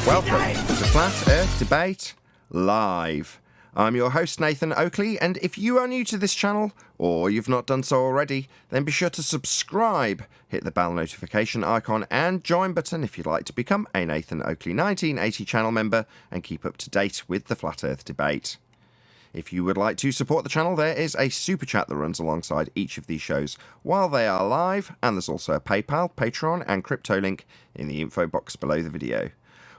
Welcome to Flat Earth Debate Live. I'm your host, Nathan Oakley, and if you are new to this channel, or you've not done so already, then be sure to subscribe, hit the bell notification icon and join button if you'd like to become a Nathan Oakley 1980 channel member and keep up to date with the Flat Earth debate. If you would like to support the channel, there is a super chat that runs alongside each of these shows while they are live, and there's also a PayPal, Patreon and crypto link in the info box below the video.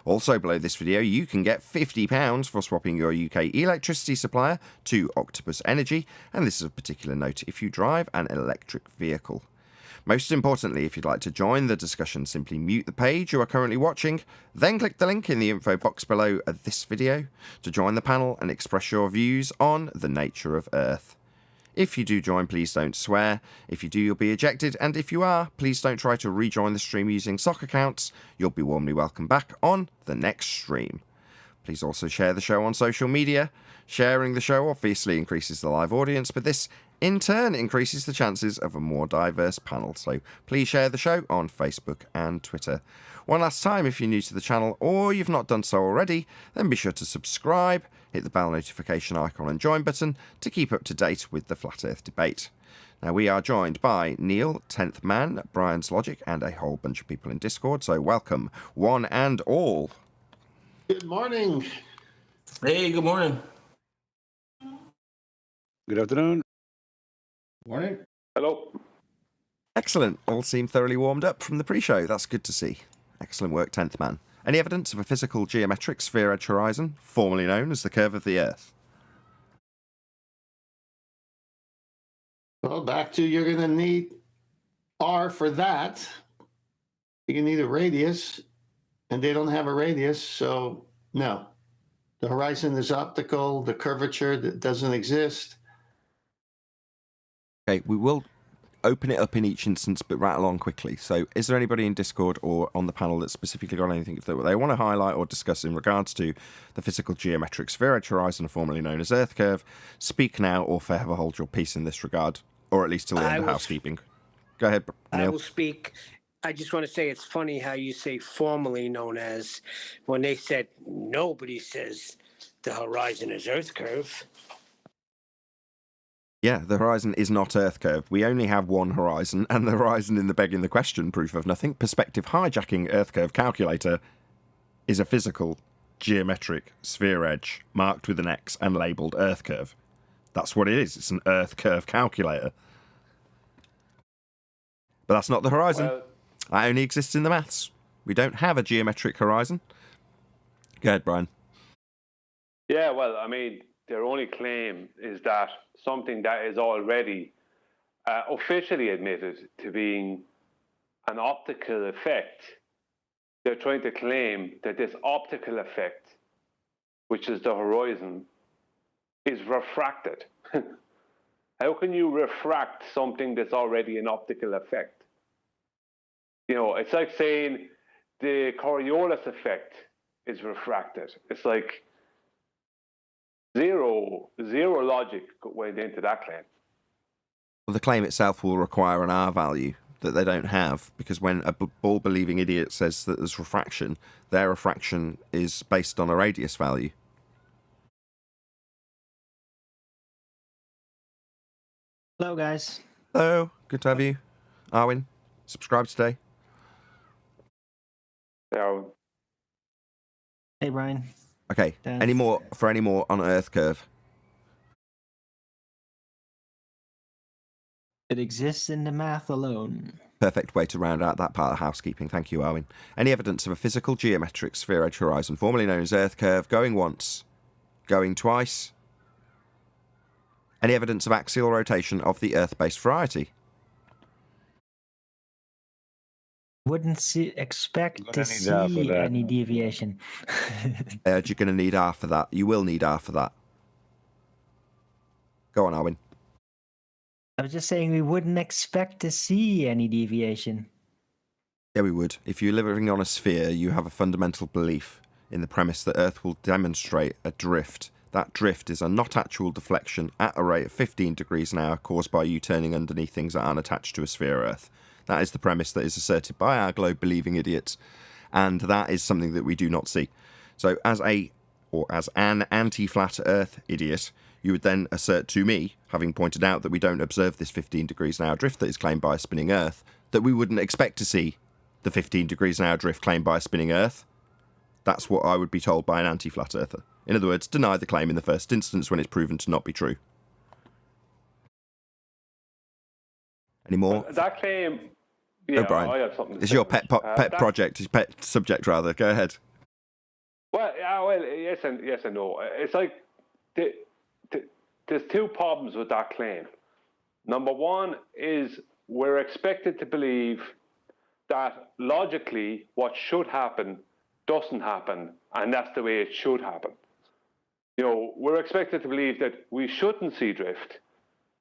Also below this video, you can get £50 for swapping your UK electricity supplier to Octopus Energy, and this is of particular note if you drive an electric vehicle. Most importantly, if you'd like to join the discussion, simply mute the page you are currently watching, then click the link in the info box below this video to join the panel and express your views on the nature of Earth. If you do join, please don't swear. If you do, you'll be ejected, and if you are, please don't try to rejoin the stream using sock accounts. You'll be warmly welcome back on the next stream. Please also share the show on social media. Sharing the show obviously increases the live audience, but this in turn increases the chances of a more diverse panel, so please share the show on Facebook and Twitter. One last time, if you're new to the channel or you've not done so already, then be sure to subscribe, hit the bell notification icon and join button to keep up to date with the Flat Earth debate. Now, we are joined by Neil, 10th Man, Brian's Logic, and a whole bunch of people in Discord, so welcome one and all. Good morning. Hey, good morning. Good afternoon. Morning. Hello. Excellent. All seem thoroughly warmed up from the pre-show. That's good to see. Excellent work, 10th Man. Any evidence of a physical geometric sphere-edge horizon, formerly known as the curve of the Earth? Well, back to you're going to need R for that. You need a radius, and they don't have a radius, so no. The horizon is optical. The curvature that doesn't exist. Okay, we will open it up in each instance, but rattle on quickly. So, is there anybody in Discord or on the panel that specifically got anything that they want to highlight or discuss in regards to the physical geometric sphere-edge horizon, formerly known as Earth curve? Speak now or forever hold your peace in this regard, or at least till the end of housekeeping. Go ahead, Neil. I will speak. I just want to say it's funny how you say formerly known as when they said nobody says the horizon is Earth curve. Yeah, the horizon is not Earth curve. We only have one horizon, and the horizon in the begging the question proof of nothing perspective hijacking Earth curve calculator is a physical geometric sphere edge marked with an X and labelled Earth curve. That's what it is. It's an Earth curve calculator. But that's not the horizon. That only exists in the maths. We don't have a geometric horizon. Go ahead, Brian. Yeah, well, I mean, their only claim is that something that is already officially admitted to being an optical effect, they're trying to claim that this optical effect, which is the horizon, is refracted. How can you refract something that's already an optical effect? You know, it's like saying the Coriolis effect is refracted. It's like zero logic went into that claim. Well, the claim itself will require an R value that they don't have, because when a ball-believing idiot says that there's refraction, their refraction is based on a radius value. Hello, guys. Hello, good to have you. Arwin, subscribe today. Yeah. Hey, Brian. Okay, any more on Earth curve? It exists in the math alone. Perfect way to round out that part of housekeeping. Thank you, Arwin. Any evidence of a physical geometric sphere-edge horizon, formerly known as Earth curve, going once, going twice? Any evidence of axial rotation of the Earth-based variety? Wouldn't expect to see any deviation. You're going to need R for that. You will need R for that. Go on, Arwin. I was just saying we wouldn't expect to see any deviation. Yeah, we would. If you're living on a sphere, you have a fundamental belief in the premise that Earth will demonstrate a drift. That drift is a not actual deflection at a rate of 15 degrees an hour caused by you turning underneath things that aren't attached to a sphere Earth. That is the premise that is asserted by our globe-believing idiots. and that is something that we do not see. So as an anti-flat Earth idiot, you would then assert to me, having pointed out that we don't observe this 15 degrees an hour drift that is claimed by a spinning Earth, that we wouldn't expect to see the 15 degrees an hour drift claimed by a spinning Earth. That's what I would be told by an anti-flat earther. In other words, deny the claim in the first instance when it's proven to not be true. Any more? That claim... Yeah, Brian, I have something to it's say. your pet project, pet subject rather. Go ahead. Well, yes and no. It's like there's two problems with that claim. Number one is we're expected to believe that logically what should happen doesn't happen, and that's the way it should happen. We're expected to believe that we shouldn't see drift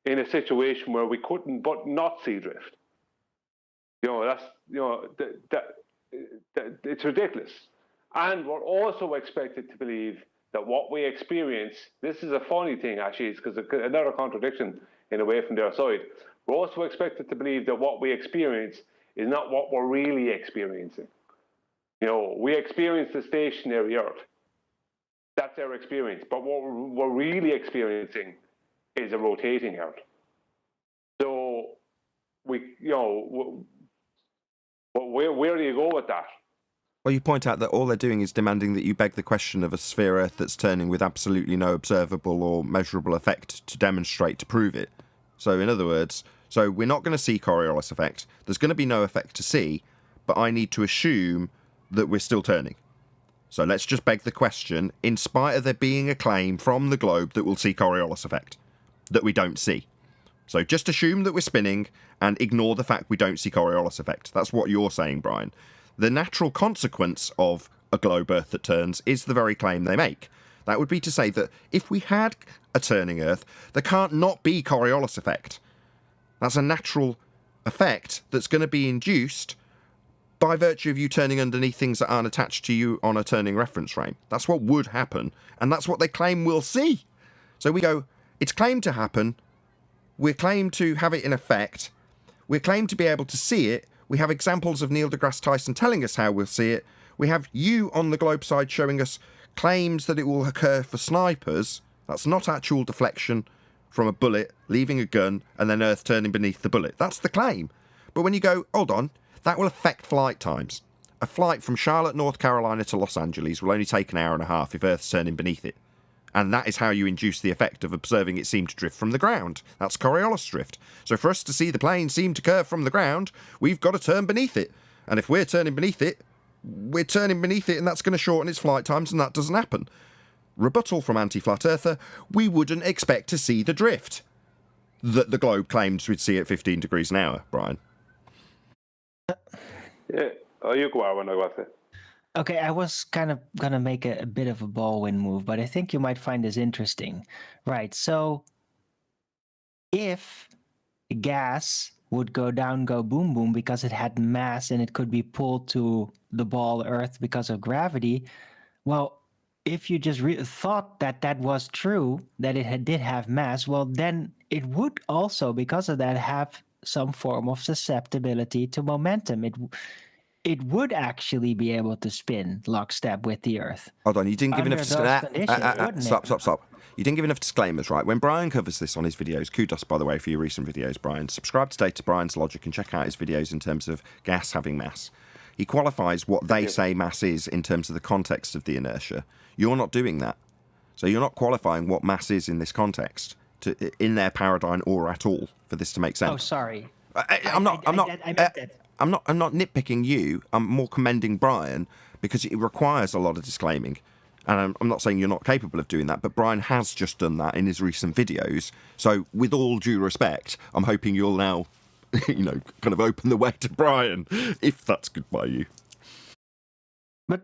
in a situation where we couldn't but not see drift. It's ridiculous. And we're also expected to believe that what we experience, this is a funny thing actually, it's because another contradiction in a way from their side. We're also expected to believe that what we experience is not what we're really experiencing. We experience the stationary Earth. That's our experience. But what we're really experiencing is a rotating Earth. So where do you go with that? Well, you point out that all they're doing is demanding that you beg the question of a sphere Earth that's turning with absolutely no observable or measurable effect to demonstrate to prove it. So, in other words, we're not going to see Coriolis effect. There's going to be no effect to see, but I need to assume that we're still turning. So let's just beg the question, in spite of there being a claim from the globe that we'll see Coriolis effect, that we don't see. So just assume that we're spinning and ignore the fact we don't see Coriolis effect. That's what you're saying, Brian. The natural consequence of a globe Earth that turns is the very claim they make. That would be to say that if we had a turning Earth, there can't not be Coriolis effect. That's a natural effect that's going to be induced by virtue of you turning underneath things that aren't attached to you on a turning reference frame. That's what would happen, and that's what they claim we'll see. So we go, it's claimed to happen, we're claimed to have it in effect, we're claimed to be able to see it, we have examples of Neil deGrasse Tyson telling us how we'll see it, we have you on the globe side showing us claims that it will occur for snipers. That's not actual deflection from a bullet leaving a gun and then Earth turning beneath the bullet. That's the claim. But when you go, hold on, that will affect flight times. A flight from Charlotte, North Carolina to Los Angeles will only take an hour and a half if Earth's turning beneath it. And that is how you induce the effect of observing it seem to drift from the ground. That's Coriolis drift. So for us to see the plane seem to curve from the ground, we've got to turn beneath it. And if we're turning beneath it, we're turning beneath it, and that's going to shorten its flight times, and that doesn't happen. Rebuttal from Anti-Flat Earther, we wouldn't expect to see the drift that the globe claims we'd see at 15 degrees an hour, Brian. Yeah. Oh, you go out when I got it. Okay, I was kind of going to make a bit of a ballwind move, but I think you might find this interesting. Right, so if gas would go down, go boom, boom, because it had mass and it could be pulled to the ball Earth because of gravity, well, if you just thought that that was true, that it did have mass, well, then it would also, because of that, have some form of susceptibility to momentum. It would actually be able to spin lockstep with the Earth. Hold on, you didn't give Under enough... those conditions, wouldn't it? Stop. You didn't give enough disclaimers, right? When Brian covers this on his videos, kudos, by the way, for your recent videos, Brian. Subscribe today to Brian's Logic and check out his videos in terms of gas having mass. He qualifies what they say mass is in terms of the context of the inertia. You're not doing that. So you're not qualifying what mass is in this context, in their paradigm or at all, for this to make sense. Oh, sorry. I'm not nitpicking you. I'm more commending Brian because it requires a lot of disclaiming. And I'm not saying you're not capable of doing that, but Brian has just done that in his recent videos. So with all due respect, I'm hoping you'll now, kind of open the way to Brian, if that's good by you. But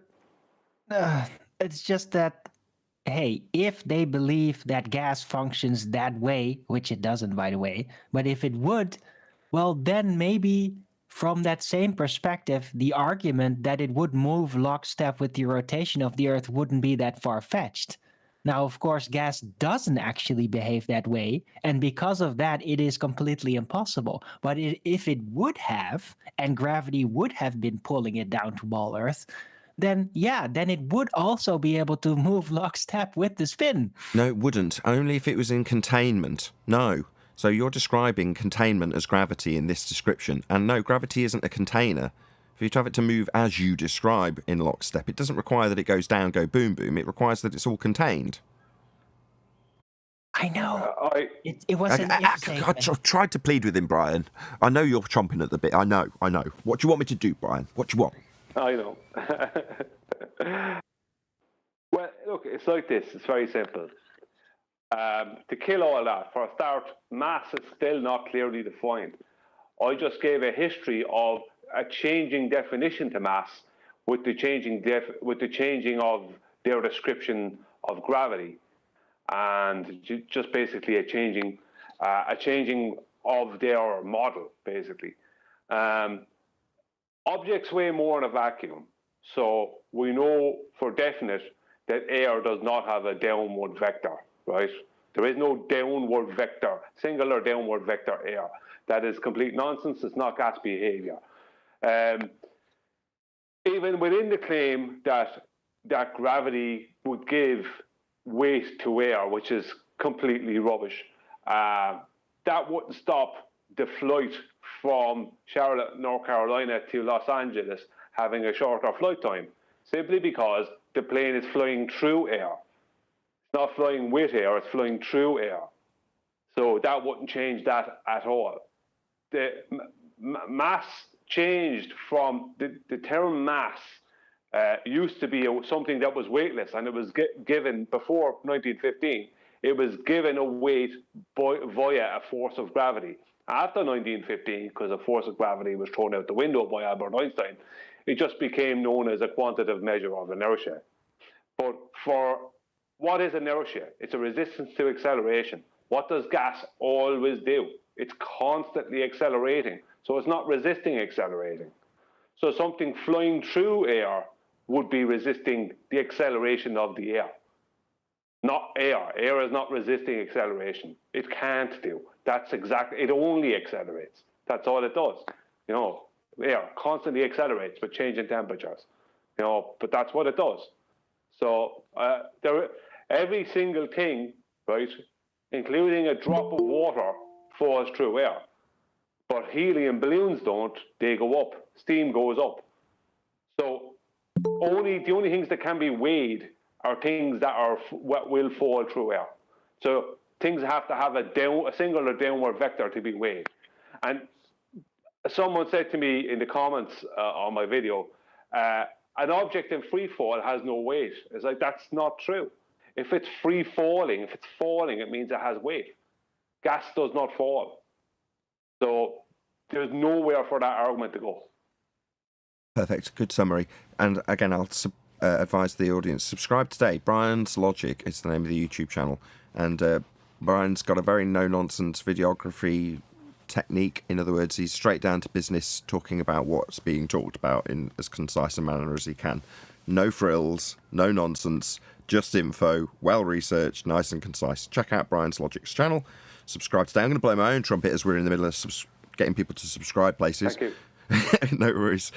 it's just that, hey, if they believe that gas functions that way, which it doesn't, by the way, but if it would, well, then maybe from that same perspective, the argument that it would move lockstep with the rotation of the Earth wouldn't be that far-fetched. Now, of course, gas doesn't actually behave that way, and because of that, it is completely impossible. But if it would have, and gravity would have been pulling it down to ball Earth, then then it would also be able to move lockstep with the spin. No, it wouldn't. Only if it was in containment. No. So you're describing containment as gravity in this description. And no, gravity isn't a container. For you to have it to move as you describe in lockstep, it doesn't require that it goes down, go boom, boom. It requires that it's all contained. I know. It was an if I statement. tried to plead with him, Brian. I know you're chomping at the bit. I know. What do you want me to do, Brian? What do you want? I know. Well, look, it's like this. It's very simple. To kill all that, for a start, mass is still not clearly defined. I just gave a history of a changing definition to mass with the changing of their description of gravity, and just basically a changing of their model, basically. Objects weigh more in a vacuum, so we know for definite that air does not have a downward vector, right? There is no downward vector, singular downward vector air. That is complete nonsense. It's not gas behavior. Even within the claim that gravity would give weight to air, which is completely rubbish, that wouldn't stop the flight from Charlotte, North Carolina to Los Angeles having a shorter flight time, simply because the plane is flying through air. It's not flying with air, it's flying through air. So that wouldn't change that at all. The mass changed from the term mass used to be something that was weightless, and it was given before 1915. It was given a weight via a force of gravity. After 1915, because the force of gravity was thrown out the window by Albert Einstein, it just became known as a quantitative measure of inertia. But for what is inertia? It's a resistance to acceleration. What does gas always do? It's constantly accelerating. So it's not resisting accelerating. So something flying through air would be resisting the acceleration of the air. Not air. Air is not resisting acceleration. It can't do. That's exactly, it only accelerates. That's all it does. You know, air constantly accelerates with changing temperatures. You know, but that's what it does. So every single thing, right, including a drop of water, falls through air. But helium balloons don't, they go up. Steam goes up. So the only things that can be weighed are things that will fall through air. So things have to have a singular downward vector to be weighed. And someone said to me in the comments on my video, an object in free fall has no weight. It's like, that's not true. If it's free falling, if it's falling, it means it has weight. Gas does not fall. So there's nowhere for that argument to go. Perfect. Good summary. And again, I'll advise the audience, subscribe today. Brian's Logic is the name of the YouTube channel. And Brian's got a very no-nonsense videography technique. In other words, he's straight down to business, talking about what's being talked about in as concise a manner as he can. No frills, no nonsense, just info, well-researched, nice and concise. Check out Brian's Logic's channel. Subscribe today. I'm going to blow my own trumpet as we're in the middle of getting people to subscribe places. Thank you. No worries.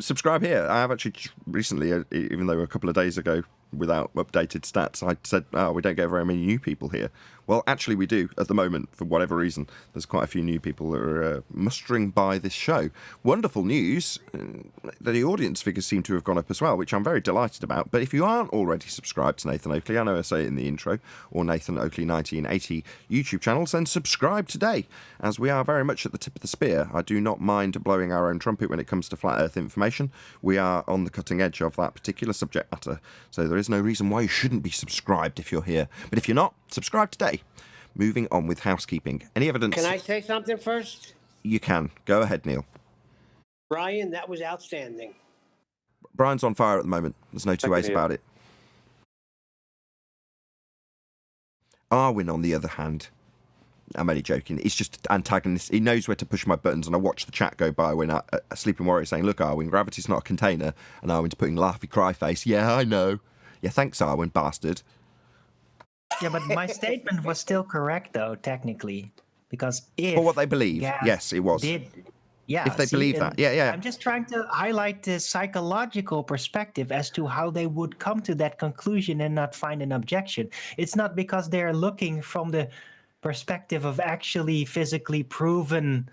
Subscribe here. I have actually recently, even though a couple of days ago, without updated stats, I said, we don't get very many new people here. Well, actually we do at the moment, for whatever reason. There's quite a few new people that are mustering by this show. Wonderful news. The audience figures seem to have gone up as well, which I'm very delighted about. But if you aren't already subscribed to Nathan Oakley, I know I say it in the intro, or Nathan Oakley 1980 YouTube channels, then subscribe today, as we are very much at the tip of the spear. I do not mind blowing our own trumpet when it comes to flat earth information. We are on the cutting edge of that particular subject matter, so there is no reason why you shouldn't be subscribed if you're here. But if you're not, subscribe today. Moving on with housekeeping. Any evidence? Can I say something first? You can. Go ahead, Neil. Brian, that was outstanding. Brian's on fire at the moment. There's no two ways about it. Arwin, on the other hand, I'm only joking. He's just antagonist. He knows where to push my buttons, and I watch the chat go by when a Sleeping Warrior saying, "Look, Arwin, gravity's not a container," and Arwin's putting laughy cry face. Yeah, I know. Yeah, thanks, Arwin, bastard. Yeah, but my statement was still correct, though, technically. Because if... For what they believe. gas Yes, it was. Yeah, If they believe that. and Yeah. I'm just trying to highlight the psychological perspective as to how they would come to that conclusion and not find an objection. It's not because they're looking from the perspective of actually physically proven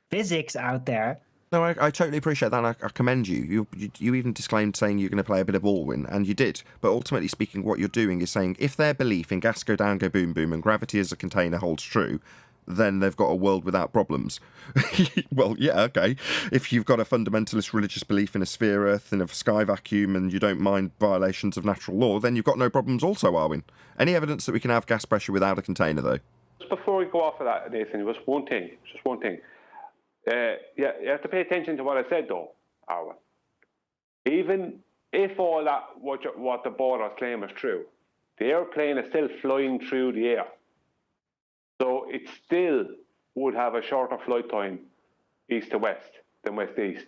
physics out there. No, I totally appreciate that. And I commend you. You even disclaimed saying you're going to play a bit of Baldwin, and you did. But ultimately speaking, what you're doing is saying if their belief in gas go down, go boom, boom, and gravity as a container holds true, then they've got a world without problems. Well, yeah, okay. If you've got a fundamentalist religious belief in a sphere Earth and a sky vacuum and you don't mind violations of natural law, then you've got no problems also, Arwin. Any evidence that we can have gas pressure without a container, though? Just before we go off of that, Nathan, just one thing. Yeah, you have to pay attention to what I said, though, Arwin. Even if all that, what the borders claim is true, the airplane is still flying through the air. So it still would have a shorter flight time east to west than west to east.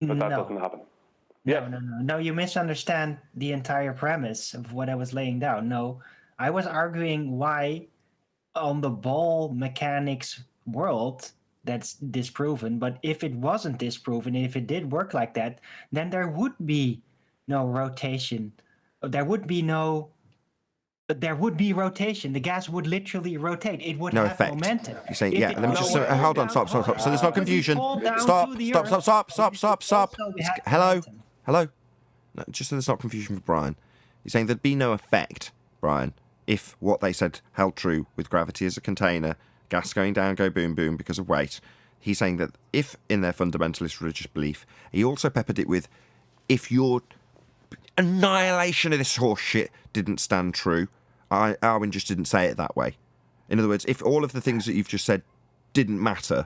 But that doesn't happen. No, you misunderstand the entire premise of what I was laying down. No, I was arguing why on the ball mechanics world that's disproven, but if it wasn't disproven, if it did work like that, then there would be no rotation. There would be rotation. The gas would literally rotate. It would No have effect. momentum. You're saying, If yeah, it let me just say, hold on, stop. So there's no confusion. Stop. Hello. No, just so there's not confusion for Brian. You're saying there'd be no effect, Brian, if what they said held true with gravity as a container, gas going down, go boom, boom because of weight. He's saying that if, in their fundamentalist religious belief, he also peppered it with, if your annihilation of this horse shit didn't stand true, Arwin just didn't say it that way. In other words, if all of the things that you've just said didn't matter,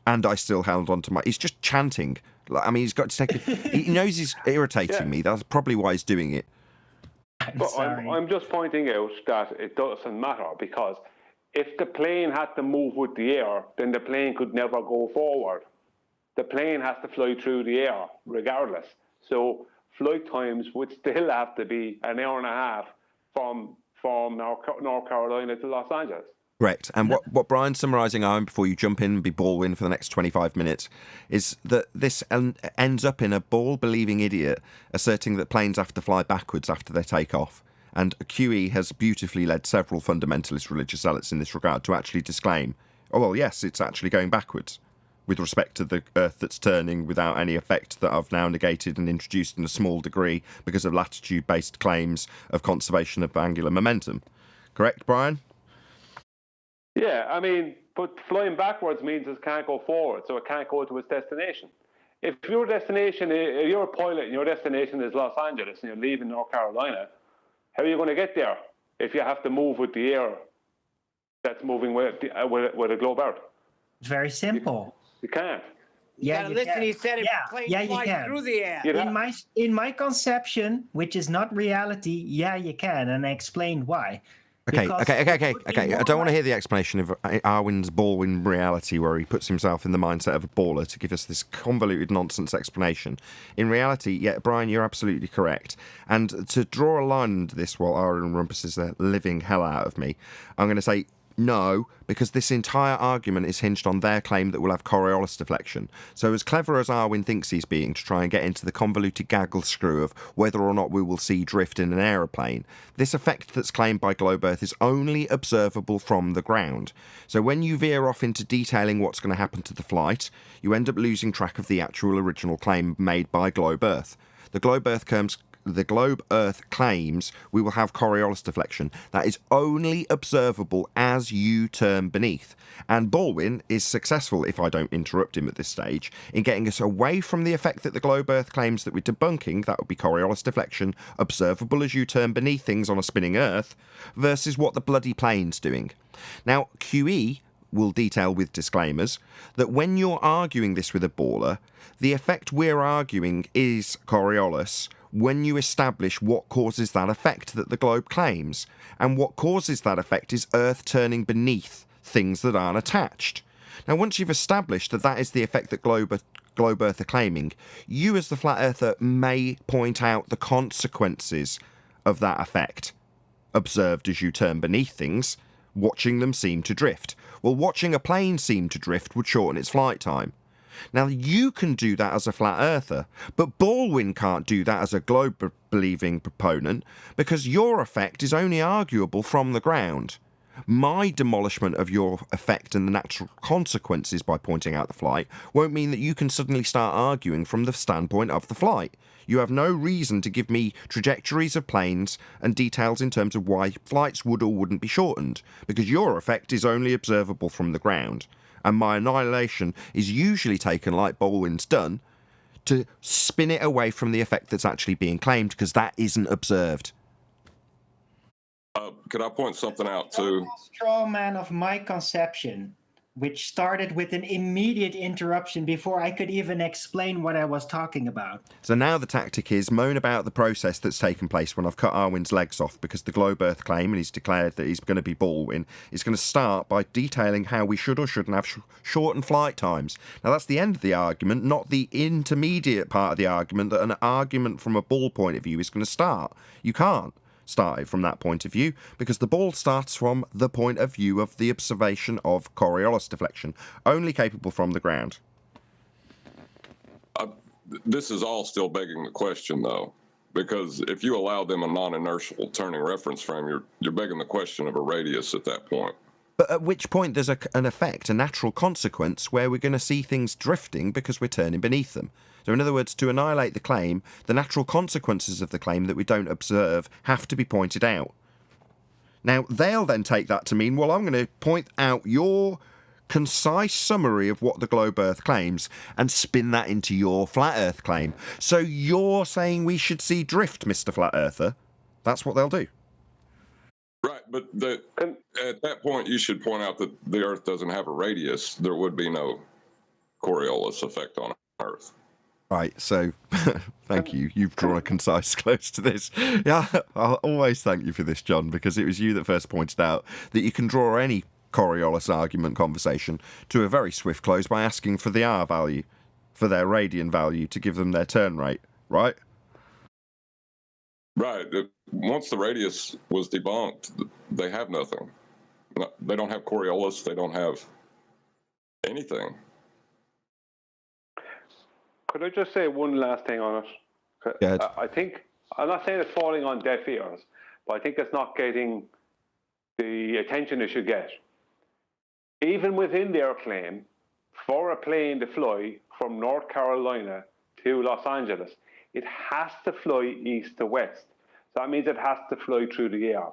and I still held on to my... He's just chanting. Like, I mean, he's got to take... He knows he's irritating me. That's probably why he's doing it. I'm just pointing out that it doesn't matter, because if the plane had to move with the air, then the plane could never go forward. The plane has to fly through the air, regardless. So flight times would still have to be an hour and a half from North Carolina to Los Angeles. Correct. And what Brian's summarising, Owen, before you jump in and be Baldwin for the next 25 minutes, is that this ends up in a ball-believing idiot asserting that planes have to fly backwards after they take off. And QE has beautifully led several fundamentalist religious zealots in this regard to actually disclaim, oh, well, yes, it's actually going backwards with respect to the Earth that's turning without any effect that I've now negated and introduced in a small degree because of latitude-based claims of conservation of angular momentum. Correct, Brian? Yeah, I mean, but flying backwards means it can't go forward, so it can't go to its destination. If your destination, you're a pilot and your destination is Los Angeles and you're leaving North Carolina, how are you going to get there if you have to move with the air that's moving with a globe Earth? It's very simple. You can't. You gotta listen, can. he said it you flies can. through the air. In my conception, which is not reality, yeah, you can, and I explained why. Okay. I don't want to hear the explanation of Arwin's Baldwin reality where he puts himself in the mindset of a baller to give us this convoluted nonsense explanation. In reality, yeah, Brian, you're absolutely correct. And to draw a line under this while Arwin rumpusses the living hell out of me, I'm going to say no, because this entire argument is hinged on their claim that we'll have Coriolis deflection. So as clever as Arwin thinks he's being to try and get into the convoluted gaggle screw of whether or not we will see drift in an aeroplane, this effect that's claimed by Globe Earth is only observable from the ground. So when you veer off into detailing what's going to happen to the flight, you end up losing track of the actual original claim made by Globe Earth. The Globe Earth claims we will have Coriolis deflection. That is only observable as you turn beneath. And Baldwin is successful, if I don't interrupt him at this stage, in getting us away from the effect that the Globe Earth claims that we're debunking, that would be Coriolis deflection, observable as you turn beneath things on a spinning Earth, versus what the bloody plane's doing. Now, QE will detail with disclaimers that when you're arguing this with a baller, the effect we're arguing is Coriolis when you establish what causes that effect that the globe claims. And what causes that effect is Earth turning beneath things that aren't attached. Now, once you've established that that is the effect that Globe Earth are claiming, you as the Flat Earther may point out the consequences of that effect. observed as you turn beneath things, watching them seem to drift. Well, watching a plane seem to drift would shorten its flight time. Now, you can do that as a flat earther, but Baldwin can't do that as a globe-believing proponent because your effect is only arguable from the ground. My demolishment of your effect and the natural consequences by pointing out the flight won't mean that you can suddenly start arguing from the standpoint of the flight. You have no reason to give me trajectories of planes and details in terms of why flights would or wouldn't be shortened, because your effect is only observable from the ground, and my annihilation is usually taken, like Baldwin's done, to spin it away from the effect that's actually being claimed, because that isn't observed. Could I point something out too? Straw man of my conception, which started with an immediate interruption before I could even explain what I was talking about. So now the tactic is moan about the process that's taken place when I've cut Arwin's legs off, because the globe Earth claim, and he's declared that he's going to be Baldwin, is going to start by detailing how we should or shouldn't have shortened flight times. Now that's the end of the argument, not the intermediate part of the argument that an argument from a ball point of view is going to start. You can't start it from that point of view, because the ball starts from the point of view of the observation of Coriolis deflection, only capable from the ground. This is all still begging the question, though, because if you allow them a non-inertial turning reference frame, you're begging the question of a radius at that point. But at which point there's an effect, a natural consequence, where we're going to see things drifting because we're turning beneath them. So in other words, to annihilate the claim, the natural consequences of the claim that we don't observe have to be pointed out. Now, they'll then take that to mean, well, I'm going to point out your concise summary of what the globe Earth claims and spin that into your flat Earth claim. So you're saying we should see drift, Mr. Flat Earther. That's what they'll do. Right, but at that point, you should point out that the Earth doesn't have a radius. There would be no Coriolis effect on Earth. Right, so thank you. You've drawn a concise close to this. Yeah, I'll always thank you for this, John, because it was you that first pointed out that you can draw any Coriolis argument conversation to a very swift close by asking for the R value, for their radian value, to give them their turn rate, right? Right. Once the radius was debunked, they have nothing. They don't have Coriolis. They don't have anything. Could I just say one last thing on it? Yeah. I think, I'm not saying it's falling on deaf ears, but I think it's not getting the attention it should get. Even within their claim, for a plane to fly from North Carolina to Los Angeles, it has to fly east to west. So that means it has to fly through the air.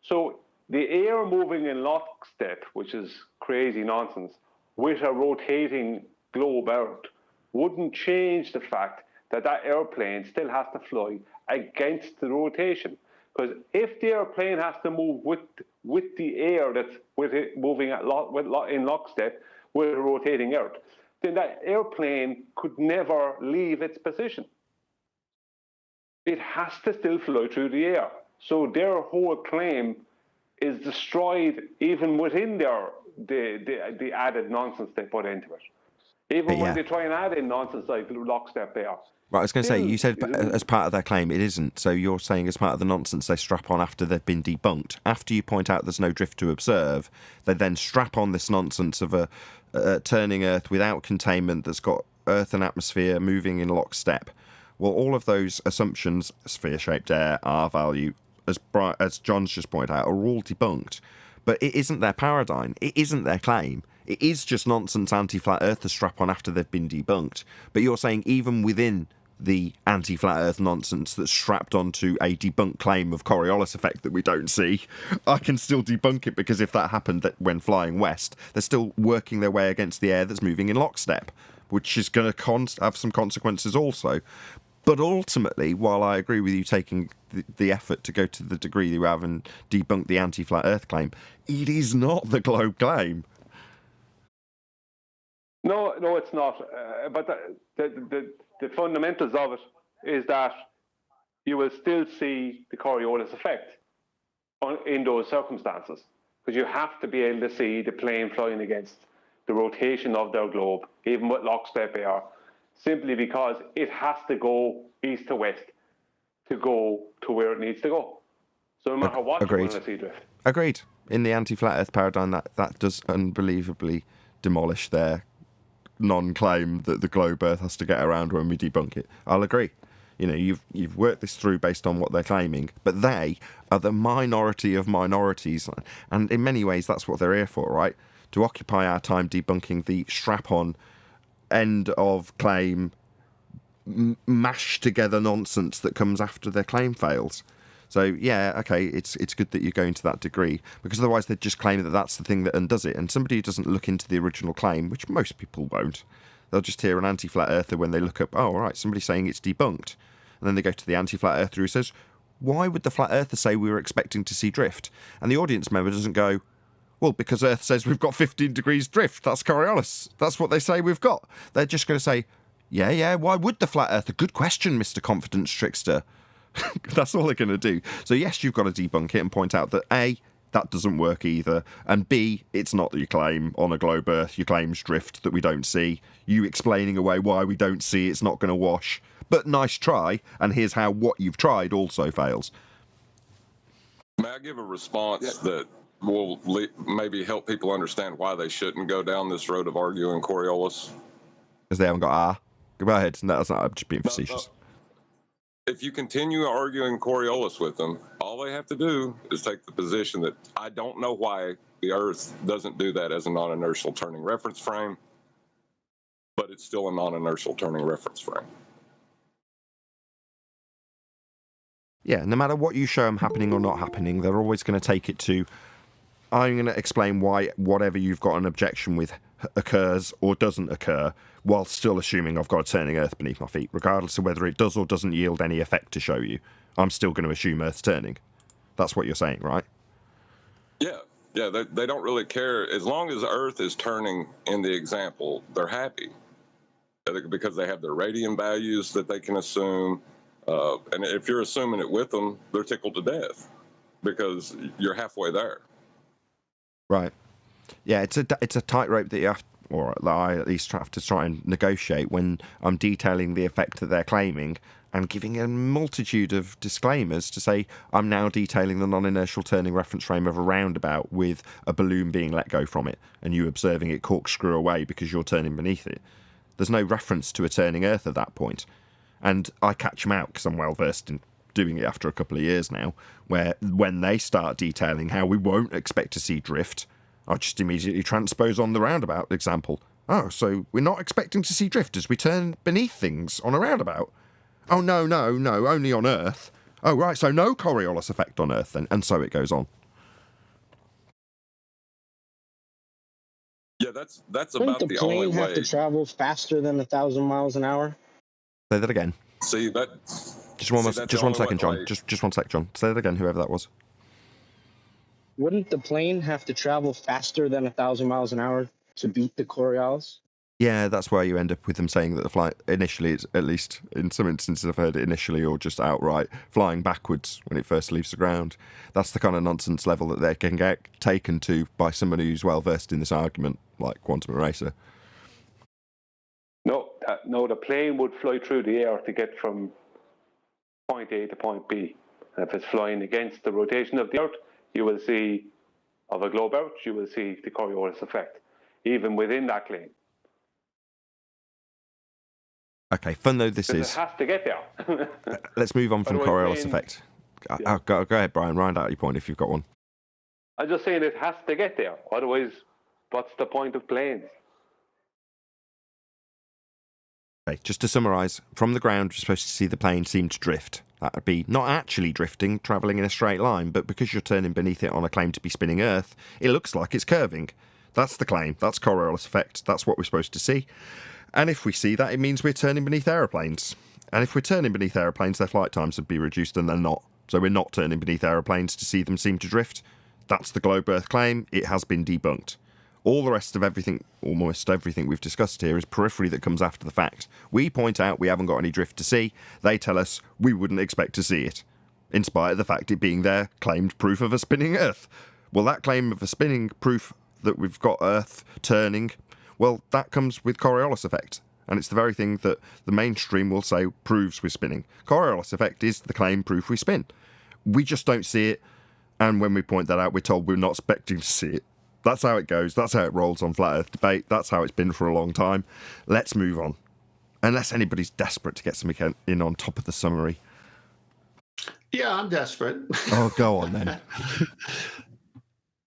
So the air moving in lockstep, which is crazy nonsense, with a rotating globe Earth, wouldn't change the fact that that airplane still has to fly against the rotation. Because if the airplane has to move with the air that's with it moving in lockstep with a rotating Earth, then that airplane could never leave its position. It has to still fly through the air. So their whole claim is destroyed even within the added nonsense they put into it. Even when they try and add in nonsense like lockstep there. Right, I was going to say, you said as part of their claim, it isn't. So you're saying as part of the nonsense they strap on after they've been debunked. After you point out there's no drift to observe, they then strap on this nonsense of a turning Earth without containment that's got Earth and atmosphere moving in lockstep. Well, all of those assumptions, sphere-shaped air, R value, as John's just pointed out, are all debunked. But it isn't their paradigm. It isn't their claim. It is just nonsense anti-flat Earth to strap on after they've been debunked. But you're saying even within the anti-flat Earth nonsense that's strapped onto a debunked claim of Coriolis effect that we don't see, I can still debunk it, because if that happened when flying west, they're still working their way against the air that's moving in lockstep, which is going to have some consequences also. But ultimately, while I agree with you taking the effort to go to the degree you have and debunk the anti-flat Earth claim, it is not the globe claim. No, it's not. But the fundamentals of it is that you will still see the Coriolis effect in those circumstances, because you have to be able to see the plane flying against the rotation of their globe, even with lockstep air, simply because it has to go east to west to go to where it needs to go. So no matter what Agreed. you want to see drift. Agreed. In the anti-flat Earth paradigm, that does unbelievably demolish their non-claim that the globe Earth has to get around when we debunk it. I'll agree. You know, you've worked this through based on what they're claiming, but they are the minority of minorities, and in many ways that's what they're here for, right? To occupy our time debunking the strap-on, end of claim, mashed together nonsense that comes after their claim fails. So yeah, okay, it's good that you're going to that degree, because otherwise they'd just claim that that's the thing that undoes it. And somebody who doesn't look into the original claim, which most people won't, they'll just hear an anti-flat earther when they look up, oh, all right, somebody's saying it's debunked. And then they go to the anti-flat earther who says, why would the flat earther say we were expecting to see drift? And the audience member doesn't go, well, because Earth says we've got 15 degrees drift. That's Coriolis. That's what they say we've got. They're just going to say, yeah, why would the flat earther? Good question, Mr. Confidence Trickster. That's all they're going to do. So yes, you've got to debunk it and point out that A, that doesn't work either, and B, it's not your claim on a globe Earth, your claim's drift that we don't see. You explaining away why we don't see it's not going to wash. But nice try, and here's how what you've tried also fails. May I give a response that will maybe help people understand why they shouldn't go down this road of arguing Coriolis? Because they haven't got R. Go ahead. No, that's not, I'm just being facetious. No. If you continue arguing Coriolis with them, all they have to do is take the position that I don't know why the Earth doesn't do that as a non-inertial turning reference frame, but it's still a non-inertial turning reference frame. Yeah, no matter what you show them happening or not happening, they're always going to take it to, I'm going to explain why whatever you've got an objection with occurs or doesn't occur, while still assuming I've got a turning Earth beneath my feet, regardless of whether it does or doesn't yield any effect to show you. I'm still going to assume Earth's turning. That's what you're saying, right? Yeah, they don't really care. As long as Earth is turning in the example, they're happy. Because they have their radian values that they can assume. And if you're assuming it with them, they're tickled to death because you're halfway there. Right. Yeah, it's a tightrope that you have, or that I at least have to try and negotiate when I'm detailing the effect that they're claiming and giving a multitude of disclaimers to say I'm now detailing the non-inertial turning reference frame of a roundabout with a balloon being let go from it and you observing it corkscrew away because you're turning beneath it. There's no reference to a turning Earth at that point. And I catch them out because I'm well versed in doing it after a couple of years now, where when they start detailing how we won't expect to see drift, I just immediately transpose on the roundabout example. Oh, so we're not expecting to see drift as we turn beneath things on a roundabout? Oh, no, only on Earth. Oh, right, so no Coriolis effect on Earth then, and so it goes on. Yeah, that's Wouldn't about the the only plane have way. to travel faster than 1,000 miles an hour? Say that again. See that? Just one second, John. Way. Just 1 sec, John. Say that again, whoever that was. Wouldn't the plane have to travel faster than 1,000 miles an hour to beat the Coriolis? Yeah, that's where you end up with them saying that the flight initially, it's, at least in some instances I've heard it initially or just outright, flying backwards when it first leaves the ground. That's the kind of nonsense level that they can get taken to by somebody who's well versed in this argument, like Quantum Eraser. No, the plane would fly through the air to get from point A to point B. And if it's flying against the rotation of the Earth, you will see, of a globe Earth, you will see the Coriolis effect, even within that claim. Okay, fun though this is. It has to get there. Let's move on from Coriolis effect. Yeah. Go ahead, Brian. Round out your point if you've got one. I'm just saying it has to get there. Otherwise, what's the point of planes? Okay, just to summarise, from the ground, you're supposed to see the plane seem to drift. That would be not actually drifting, travelling in a straight line, but because you're turning beneath it on a claim to be spinning Earth, it looks like it's curving. That's the claim. That's Coriolis effect. That's what we're supposed to see. And if we see that, it means we're turning beneath aeroplanes. And if we're turning beneath aeroplanes, their flight times would be reduced, and they're not. So we're not turning beneath aeroplanes to see them seem to drift. That's the globe Earth claim. It has been debunked. All the rest of everything, almost everything we've discussed here, is periphery that comes after the fact. We point out we haven't got any drift to see. They tell us we wouldn't expect to see it, in spite of the fact it being their claimed proof of a spinning Earth. Well, that claim of a spinning proof that we've got Earth turning, well, that comes with Coriolis effect. And it's the very thing that the mainstream will say proves we're spinning. Coriolis effect is the claim proof we spin. We just don't see it. And when we point that out, we're told we're not expecting to see it. That's how it goes. That's how it rolls on Flat Earth Debate. That's how it's been for a long time. Let's move on. Unless anybody's desperate to get something in on top of the summary. Yeah, I'm desperate. Oh, go on then.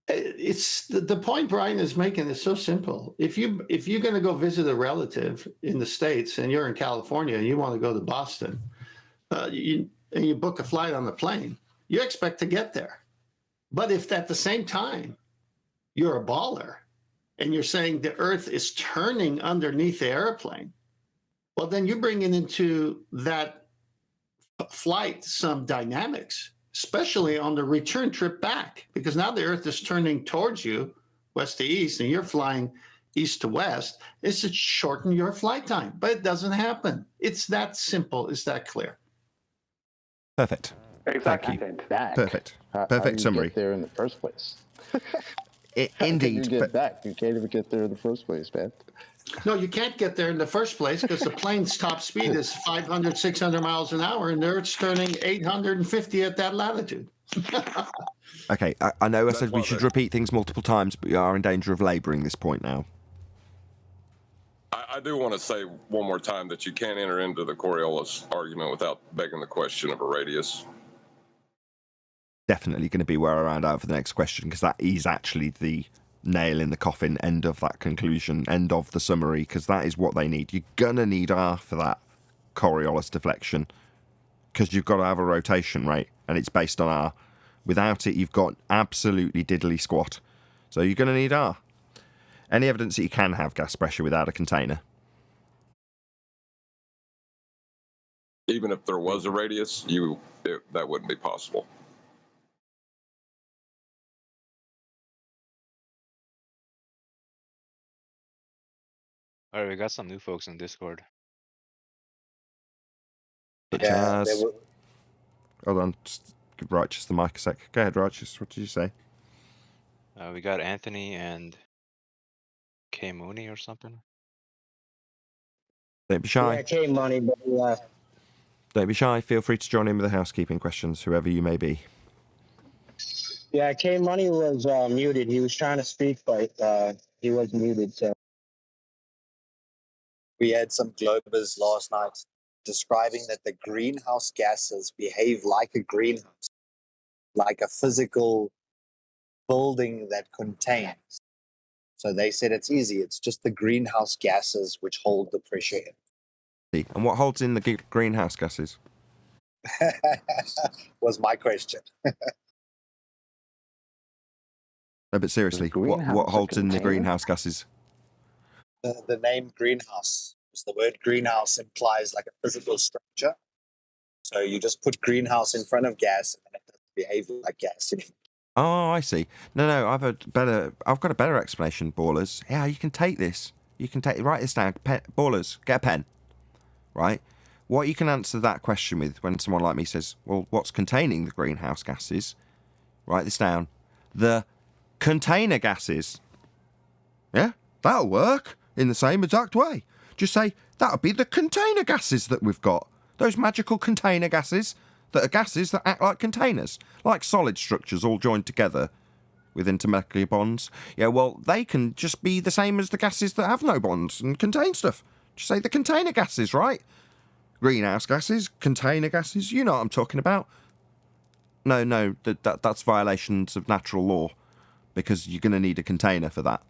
It's the point Brian is making is so simple. If you're going to go visit a relative in the States and you're in California and you want to go to Boston, and you book a flight on the plane, you expect to get there. But if at the same time you're a baller and you're saying the Earth is turning underneath the airplane, well, then you're bringing into that flight some dynamics, especially on the return trip back, because now the Earth is turning towards you, west to east, and you're flying east to west. It's to shorten your flight time, but it doesn't happen. It's that simple. It's that clear. Perfect. Exactly. Thank you. Back. Perfect. How Perfect do you summary. get there in the first place? Indeed. You get back. You can't even get there in the first place, man. No, you can't get there in the first place because the plane's top speed is 500, 600 miles an hour, and the Earth's turning 850 at that latitude. Okay, I know I That's said we what should they- repeat things multiple times, but we are in danger of labouring this point now. I do want to say one more time that you can't enter into the Coriolis argument without begging the question of a radius. Definitely going to be where I round out for the next question, because that is actually the nail in the coffin, end of that conclusion, end of the summary, because that is what they need. You're going to need R for that Coriolis deflection, because you've got to have a rotation rate, and it's based on R. Without it, you've got absolutely diddly squat. So you're going to need R. Any evidence that you can have gas pressure without a container? Even if there was a radius, that wouldn't be possible. All right, we got some new folks on Discord. Such Yeah, as... they were, Hold on, just give Righteous the mic a sec. Go ahead, Righteous, what did you say? We got Anthony and K Mooney or something. Don't be shy. Yeah, K Money, but he left. Don't be shy. Feel free to join in with the housekeeping questions, whoever you may be. Yeah, K Money was muted. He was trying to speak, but he was muted. So we had some globers last night describing that the greenhouse gases behave like a greenhouse, like a physical building that contains. So they said it's easy. It's just the greenhouse gases which hold the pressure in. And what holds in the greenhouse gases? Was my question. No, but seriously, The what greenhouse holds in the container? greenhouse gases? The name greenhouse, because the word greenhouse implies like a physical structure. So you just put greenhouse in front of gas and then it doesn't behave like gas. Oh, I see. No, I've got a better explanation, Ballers. Yeah, you can take this. You can write this down. Ballers, get a pen. Right? What you can answer that question with when someone like me says, well, what's containing the greenhouse gases? Write this down. The container gases. Yeah, that'll work in the same exact way. Just say, that'll be the container gases that we've got. Those magical container gases that are gases that act like containers, like solid structures all joined together with intermolecular bonds. Yeah, well, they can just be the same as the gases that have no bonds and contain stuff. Just say the container gases, right? Greenhouse gases, container gases, you know what I'm talking about. No, that's violations of natural law, because you're going to need a container for that.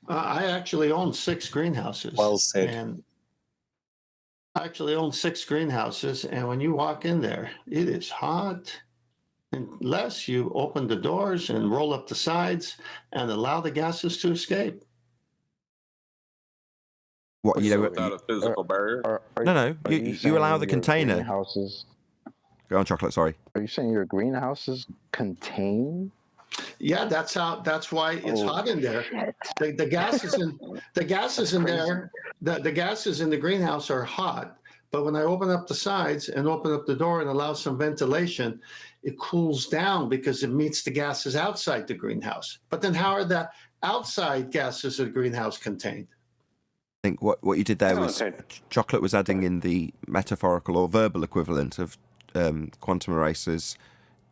I actually own 6 greenhouses. Well said. And I actually own 6 greenhouses, and when you walk in there, it is hot. Unless you open the doors and roll up the sides and allow the gases to escape. What, you know, Without a physical barrier? No, you allow the container. Greenhouses, Go on, Chocolate, sorry. are you saying your greenhouses contain? Yeah, that's why it's hot in there. The gases in there, the gases in the greenhouse are hot. But when I open up the sides and open up the door and allow some ventilation, it cools down because it meets the gases outside the greenhouse. But then how are the outside gases of the greenhouse contained? I think what you did there was Chocolate was adding in the metaphorical or verbal equivalent of quantum erasers,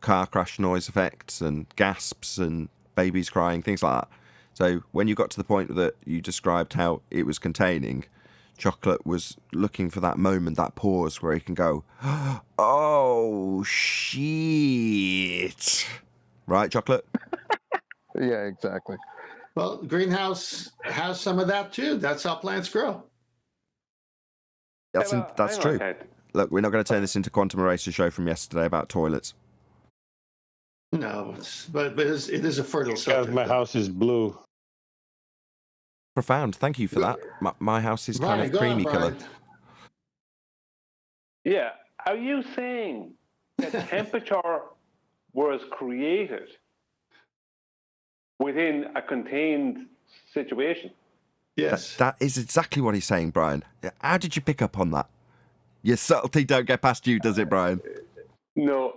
car crash noise effects and gasps and babies crying, things like that. So when you got to the point that you described how it was containing, Chocolate was looking for that moment, that pause where he can go, oh, shit. Right, Chocolate? Yeah, exactly. Well, greenhouse has some of that too. That's how plants grow. That's hang on, true. Ted. Look, we're not going to turn this into Quantum Eraser show from yesterday about toilets. No, but it is a fertile Because subject. my house is blue. Profound. Thank you for that. My house is kind Brian, of go on, creamy colour. Brian. Yeah. Are you saying that temperature was created within a contained situation? Yes. That is exactly what he's saying, Brian. How did you pick up on that? Your subtlety don't get past you, does it, Brian? No.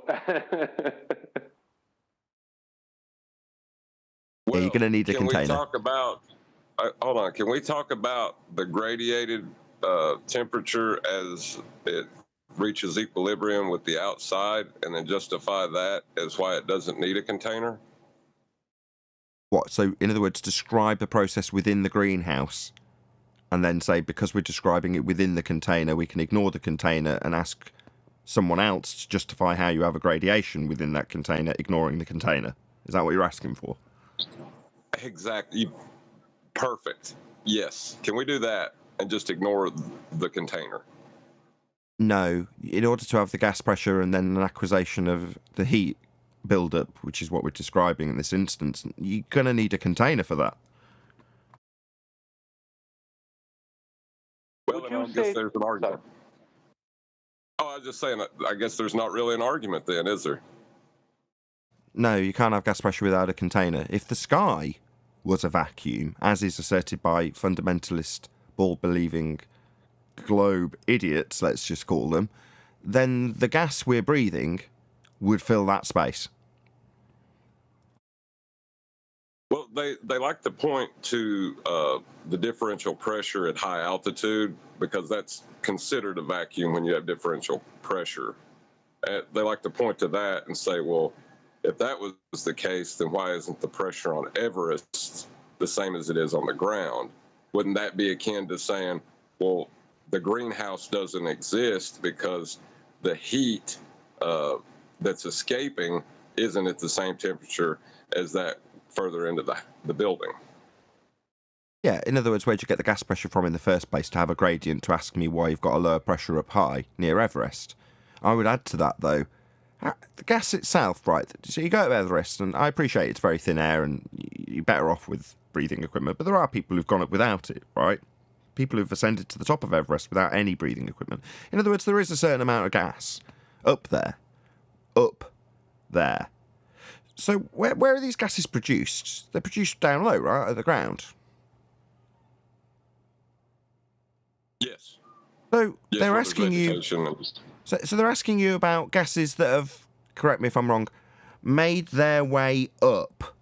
Yeah, you're going to need a Can we container. talk about? Hold on. Can we talk about the gradiated temperature as it reaches equilibrium with the outside, and then justify that as why it doesn't need a container? What? So, in other words, describe the process within the greenhouse, and then say because we're describing it within the container, we can ignore the container and ask someone else to justify how you have a gradation within that container, ignoring the container. Is that what you're asking for? Exactly. Perfect. Yes. Can we do that and just ignore the container? No. In order to have the gas pressure and then an acquisition of the heat build-up, which is what we're describing in this instance, you're going to need a container for that. Well, then I guess there's an argument. Oh, I was just saying, I guess there's not really an argument then, is there? No, you can't have gas pressure without a container. If the sky was a vacuum, as is asserted by fundamentalist, ball-believing globe idiots, let's just call them, then the gas we're breathing would fill that space. Well, they like to point to the differential pressure at high altitude because that's considered a vacuum when you have differential pressure. They like to point to that and say, well, if that was the case, then why isn't the pressure on Everest the same as it is on the ground? Wouldn't that be akin to saying, well, the greenhouse doesn't exist because the heat that's escaping isn't at the same temperature as that further into the building? Yeah, in other words, where'd you get the gas pressure from in the first place to have a gradient to ask me why you've got a lower pressure up high near Everest? I would add to that, though, the gas itself, right, so you go to Everest, and I appreciate it's very thin air and you're better off with breathing equipment, but there are people who've gone up without it, right? People who've ascended to the top of Everest without any breathing equipment. In other words, there is a certain amount of gas up there. Up there. So where are these gases produced? They're produced down low, right, at the ground? Yes. So Yes, they're well, asking there's you... vegetation and- So they're asking you about gases that have, correct me if I'm wrong, made their way up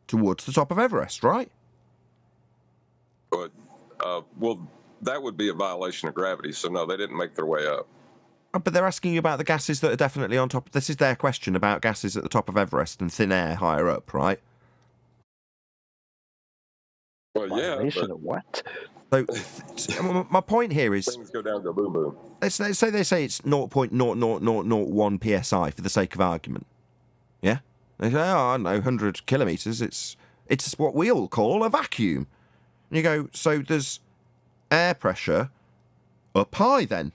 towards the top of Everest, right? But, well, that would be a violation of gravity, so no, they didn't make their way up. Oh, but they're asking you about the gases that are definitely on top. This is their question about gases at the top of Everest and thin air higher up, right? Well, yeah, Violation but of what? So my point here is, things go down, go boom, boom. let's say they say it's 0.00001 psi for the sake of argument. Yeah? They say, oh, I don't know, 100 kilometres, it's what we all call a vacuum. And you go, so there's air pressure up high then.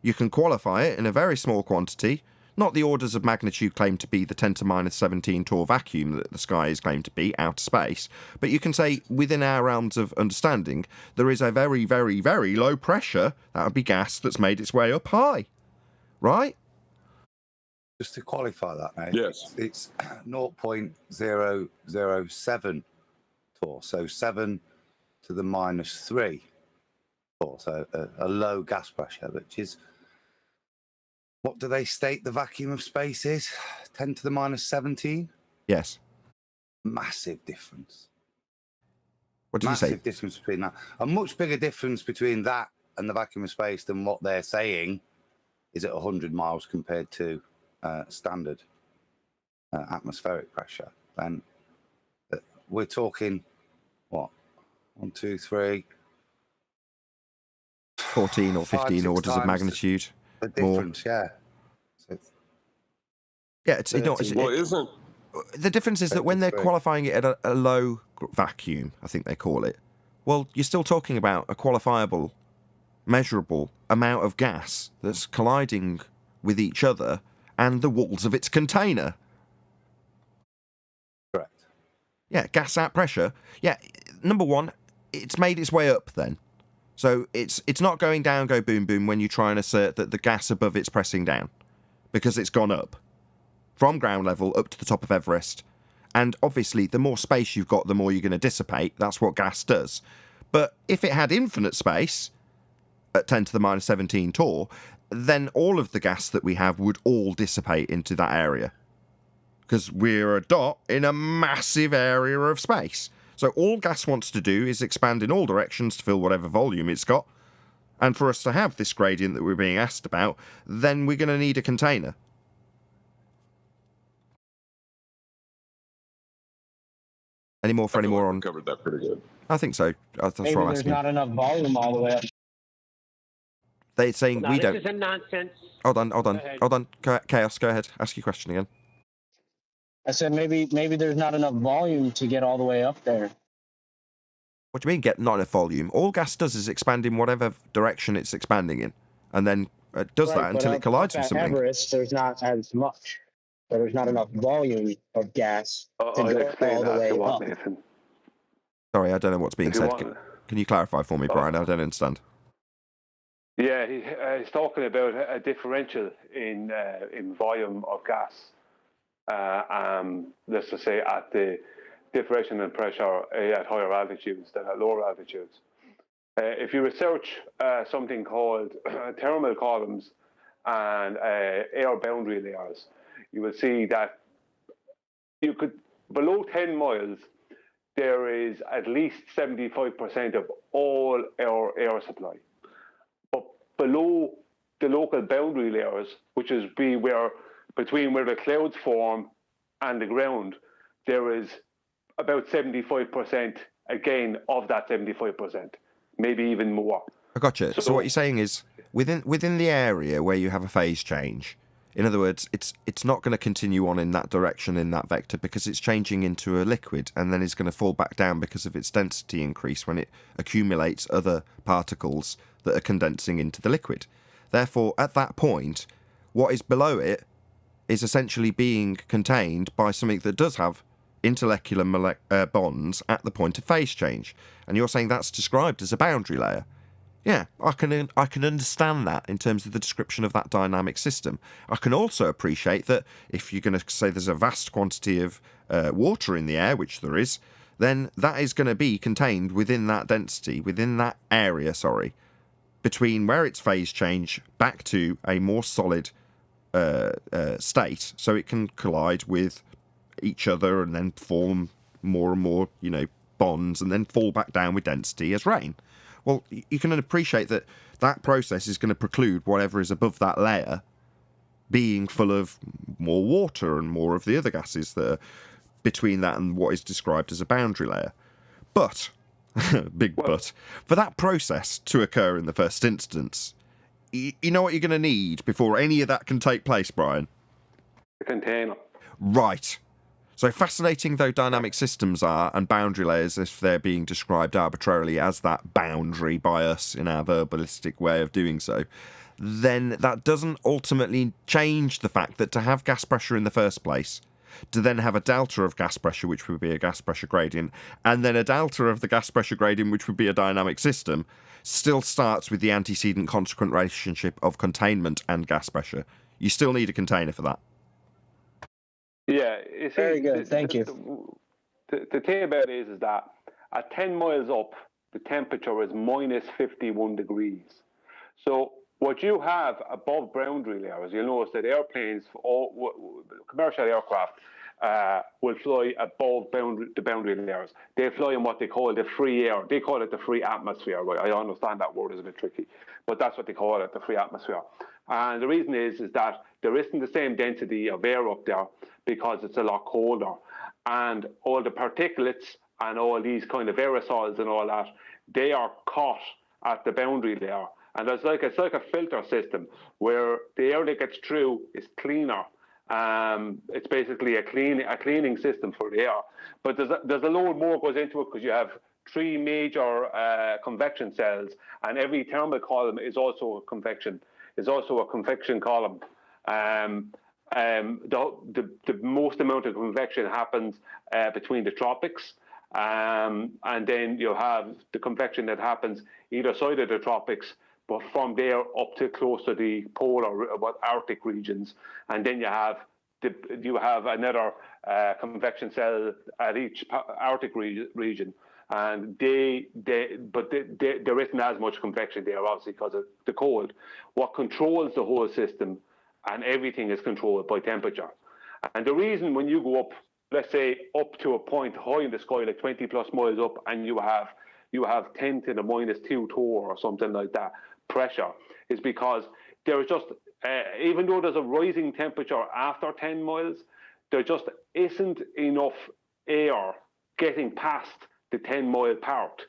You can qualify it in a very small quantity, not the orders of magnitude claimed to be the 10 to minus 17 torr vacuum that the sky is claimed to be, outer space, but you can say within our realms of understanding, there is a very, very, very low pressure, that would be gas, that's made its way up high. Right? Just to qualify that, mate. Yes. It's 0.007 torr, so 7 to the minus 3 torr, so a low gas pressure, which is, what do they state the vacuum of space is? 10 to the minus 17? Yes. Massive difference. What did you say? Massive difference between that. A much bigger difference between that and the vacuum of space than what they're saying is at 100 miles compared to standard atmospheric pressure, then we're talking, what, 1, 2, 3, 14 or 5, 15 6 orders of times magnitude the more. difference, yeah. So Yeah, it's, you know, it's, Well, isn't the difference is that when they're 33. qualifying it at a low vacuum, I think they call it, well, you're still talking about a qualifiable, measurable amount of gas that's colliding with each other and the walls of its container. Correct. Yeah, gas at pressure. Yeah, number one, it's made its way up then. So it's not going down, go boom, boom, when you try and assert that the gas above it's pressing down, because it's gone up from ground level up to the top of Everest. And obviously, the more space you've got, the more you're going to dissipate. That's what gas does. But if it had infinite space at 10 to the minus 17 torr, then all of the gas that we have would all dissipate into that area. Because we're a dot in a massive area of space. So all gas wants to do is expand in all directions to fill whatever volume it's got. And for us to have this gradient that we're being asked about, then we're going to need a container. Any more for any more on? Covered that pretty good. I think so. That's Maybe what I'm there's asking. not enough volume all the way up. They're saying No, we this don't. is a nonsense. Hold on. Go ahead. Hold on. Chaos, go ahead. Ask your question again. I said maybe there's not enough volume to get all the way up there. What do you mean get not enough volume? All gas does is expand in whatever direction it's expanding in. And then it does Right, that but until it up collides with at something. Everest, there's not as much. So there's not enough volume of gas to I'll go explain all the that if way you want, up. Nathan. Sorry, I don't know what's being If you said. want- Can you clarify for me, Brian? I don't understand. Yeah, he's talking about a differential in volume of gas. Let's just say at the differential in pressure at higher altitudes than at lower altitudes. If you research something called thermal columns and air boundary layers, you will see that you could below 10 miles there is at least 75% of all our air supply. But below the local boundary layers, which is between where the clouds form and the ground, there is about 75% again of that 75%, maybe even more. I gotcha. So what you're saying is within the area where you have a phase change, in other words, it's not going to continue on in that direction in that vector because it's changing into a liquid and then it's going to fall back down because of its density increase when it accumulates other particles that are condensing into the liquid. Therefore, at that point, what is below it is essentially being contained by something that does have intermolecular bonds at the point of phase change. And you're saying that's described as a boundary layer. Yeah, I can understand that in terms of the description of that dynamic system. I can also appreciate that if you're going to say there's a vast quantity of water in the air, which there is, then that is going to be contained within that density, within that area, between where it's phase change back to a more solid state, so it can collide with each other and then form more and more, bonds and then fall back down with density as rain. Well, you can appreciate that that process is going to preclude whatever is above that layer being full of more water and more of the other gases that are between that and what is described as a boundary layer. But, big but, for that process to occur in the first instance, you know what you're going to need before any of that can take place, Brian? A container. Right. So fascinating though dynamic systems are, and boundary layers, if they're being described arbitrarily as that boundary by us in our verbalistic way of doing so, then that doesn't ultimately change the fact that to have gas pressure in the first place, to then have a delta of gas pressure, which would be a gas pressure gradient, and then a delta of the gas pressure gradient, which would be a dynamic system, still starts with the antecedent consequent relationship of containment and gas pressure. You still need a container for that. Yeah, you see, Very good, thank you. The thing about it is that at 10 miles up, the temperature is minus 51 degrees. So what you have above boundary layers, you'll notice that airplanes, commercial aircraft, will fly above the boundary layers. They fly in what they call the free air. They call it the free atmosphere. Right? I understand that word is a bit tricky, but that's what they call it, the free atmosphere. And the reason is that there isn't the same density of air up there because it's a lot colder. And all the particulates and all these kind of aerosols and all that, they are caught at the boundary layer. And it's like a filter system where the air that gets through is cleaner. It's basically a cleaning system for the air. But there's a load more goes into it because you have three major convection cells, and every thermal column is also a convection column. The most amount of convection happens between the tropics, and then you have the convection that happens either side of the tropics, but from there up to close to the polar Arctic regions, and then you have another convection cell at each Arctic region, and there isn't as much convection there, obviously, because of the cold. What controls the whole system, and everything is controlled by temperature. And the reason when you go up, let's say up to a point high in the sky, like 20 plus miles up, and you have 10 to the minus 2 torr or something like that pressure, is because there is just even though there's a rising temperature after 10 miles, there just isn't enough air getting past the 10-mile part,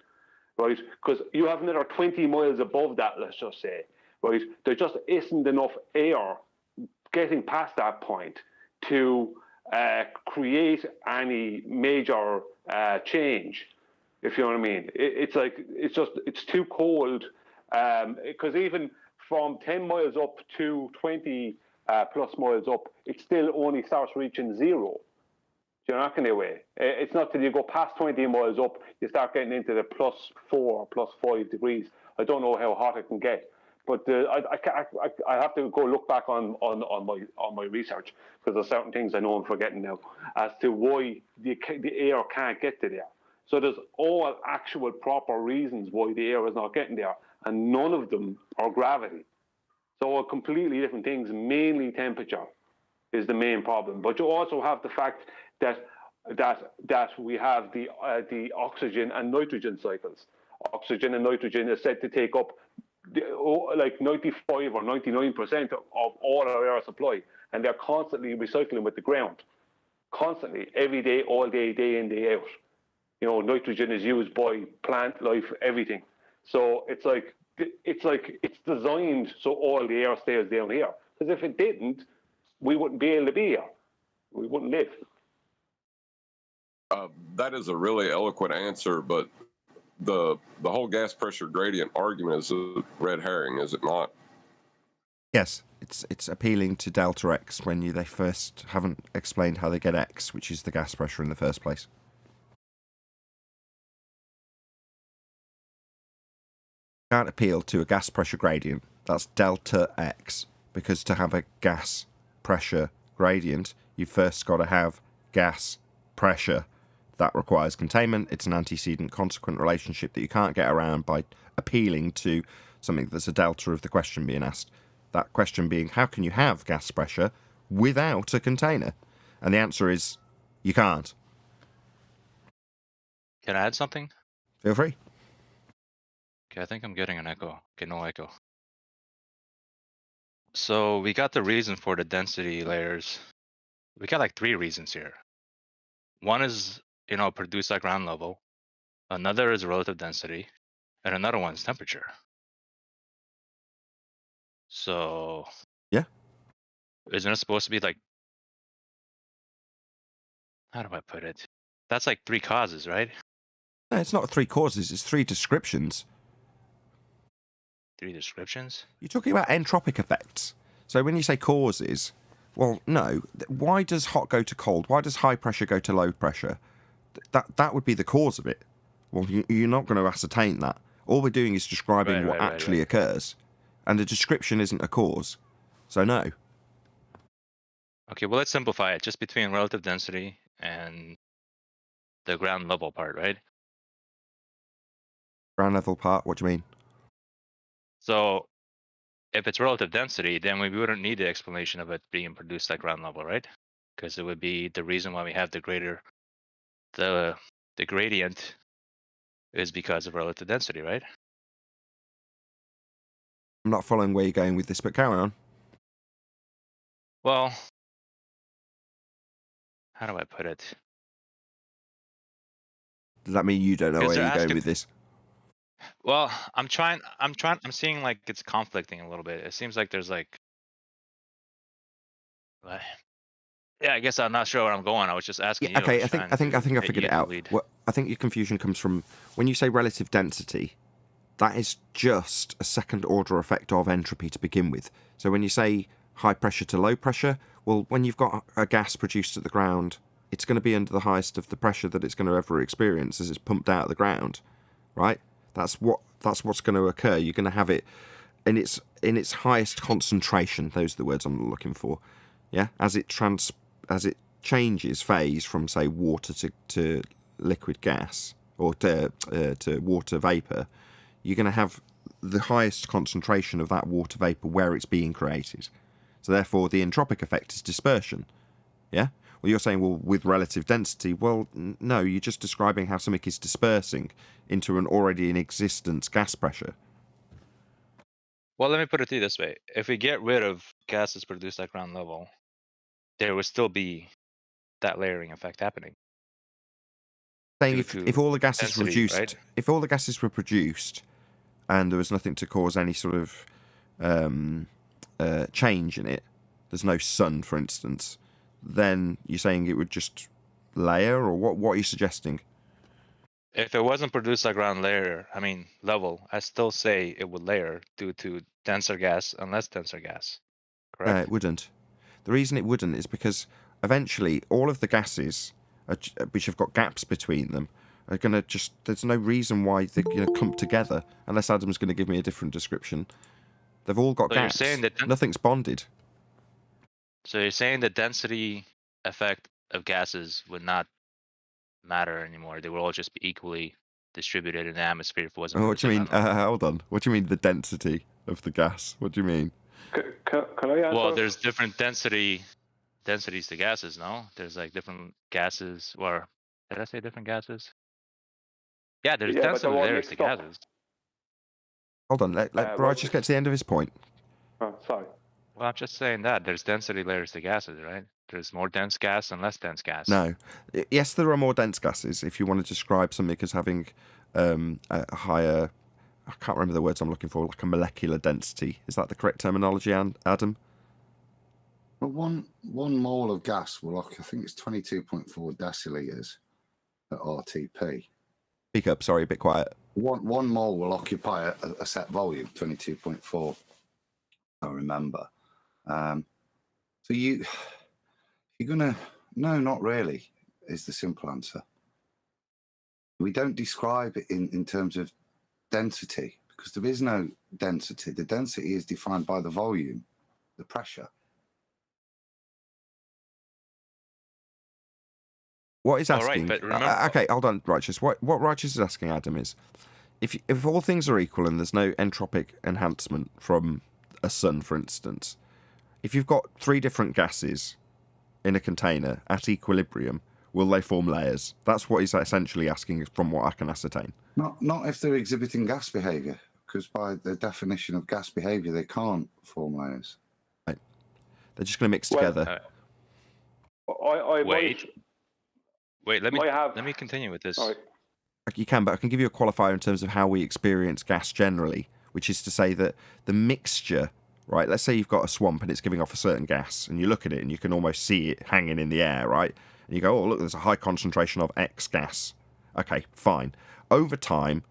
right? Because you have another 20 miles above that, let's just say, right? There just isn't enough air getting past that point to create any major change, if you know what I mean. It's too cold, because even from 10 miles up to 20 plus miles up, it still only starts reaching zero. You're not going away. It's not till you go past 20 miles up, you start getting into the +4, +5 degrees. I don't know how hot it can get, but I have to go look back on my research, because there's certain things I know I'm forgetting now as to why the air can't get to there. So there's all actual proper reasons why the air is not getting there, and none of them are gravity. So all completely different things. Mainly temperature is the main problem, but you also have the fact that we have the oxygen and nitrogen cycles. Oxygen and nitrogen is said to take up like 95 or 99% of all our air supply, and they're constantly recycling with the ground, constantly, every day, all day, day in, day out. You know, nitrogen is used by plant life, everything. So it's designed so all the air stays down here. Because if it didn't, we wouldn't be able to be here. We wouldn't live. That is a really eloquent answer, but the whole gas pressure gradient argument is a red herring, is it not? Yes, it's appealing to delta X when they first haven't explained how they get X, which is the gas pressure in the first place. Can't appeal to a gas pressure gradient. That's delta X, because to have a gas pressure gradient, you first got to have gas pressure. That requires containment. It's an antecedent consequent relationship that you can't get around by appealing to something that's a delta of the question being asked. That question being, how can you have gas pressure without a container? And the answer is, you can't. Can I add something? Feel free. Okay, I think I'm getting an echo. Okay, no echo. So we got the reason for the density layers. We got like 3 reasons here. One is, produced at ground level. Another is relative density. And another one is temperature. So yeah, isn't it supposed to be like, how do I put it? That's like 3 causes, right? No, it's not 3 causes, it's 3 descriptions. 3 descriptions? You're talking about entropic effects. So when you say causes, well, no. Why does hot go to cold? Why does high pressure go to low pressure? That would be the cause of it. Well, you're not going to ascertain that. All we're doing is describing what actually occurs. And the description isn't a cause. So no. Okay, well, let's simplify it. Just between relative density and the ground level part, right? Ground level part, what do you mean? So if it's relative density, then we wouldn't need the explanation of it being produced at ground level, right? Because it would be the reason why we have the gradient is because of relative density, right? I'm not following where you're going with this, but carry on. Well, how do I put it? Does that mean you don't know 'Cause where they're you're going asking- with this? Well, I'm seeing like it's conflicting a little bit. It seems like there's like, yeah, I guess I'm not sure where I'm going. I was just asking you. Okay, was I think trying I think I to think I get figured you it to out. lead. What I think your confusion comes from when you say relative density. That is just a second order effect of entropy to begin with. So when you say high pressure to low pressure, well, when you've got a gas produced at the ground, it's going to be under the highest of the pressure that it's going to ever experience as it's pumped out of the ground, right? That's what's going to occur. You're going to have it in its highest concentration. Those are the words I'm looking for. Yeah, as it changes phase from say water to liquid gas or to water vapor, you're going to have the highest concentration of that water vapor where it's being created. So therefore, the entropic effect is dispersion. Yeah? Well, you're saying, well, with relative density, well, no, you're just describing how something is dispersing into an already in existence gas pressure. Well, let me put it to you this way. If we get rid of gases produced at ground level, there would still be that layering effect happening. Saying if all the gases density, reduced, right? if all the gases were produced and there was nothing to cause any sort of change in it, there's no sun, for instance, then you're saying it would just layer, or what are you suggesting? If it wasn't produced at ground level, I still say it would layer due to denser gas and less denser gas. Correct? No, it wouldn't. The reason it wouldn't is because eventually all of the gases, which have got gaps between them, are going to just... There's no reason why they're going to clump together, unless Adam's going to give me a different description. They've all got So you're gaps. saying that Nothing's bonded. So you're saying the density effect of gases would not matter anymore. They would all just be equally distributed in the atmosphere if it wasn't. Oh, what do you mean? produced at ground level. Hold on. What do you mean the density of the gas? What do you mean? Can I answer? Well, there's different densities to gases, no? There's like different gases, or did I say different gases? Yeah, there's Yeah, but density they're all layers to mixed up. gases. Hold on. Let Brian just get to the end of his point. Oh, sorry. Well, I'm just saying that there's density layers to gases, right? There's more dense gas and less dense gas. No. Yes, there are more dense gases. If you want to describe something as having a higher... I can't remember the words I'm looking for, like a molecular density. Is that the correct terminology, Adam? Well, one mole of gas will, I think it's 22.4 deciliters at RTP. Speak up, sorry, a bit quiet. One mole will occupy a set volume, 22.4, I remember. So you're going to... No, not really, is the simple answer. We don't describe it in terms of density, because there is no density. The density is defined by the volume, the pressure. What he's All right, asking... but remember- okay, hold on, Righteous. What Righteous is asking, Adam, is if all things are equal and there's no entropic enhancement from a sun, for instance, if you've got 3 different gases in a container at equilibrium, will they form layers? That's what he's essentially asking, from what I can ascertain. Not if they're exhibiting gas behavior, because by the definition of gas behavior, they can't form layers. Right. They're just going to mix together. Wait. Let me continue with this. Sorry. You can, but I can give you a qualifier in terms of how we experience gas generally, which is to say that the mixture, right? Let's say you've got a swamp and it's giving off a certain gas, and you look at it and you can almost see it hanging in the air, right? And you go, oh, look, there's a high concentration of X gas. Okay, fine. Over time,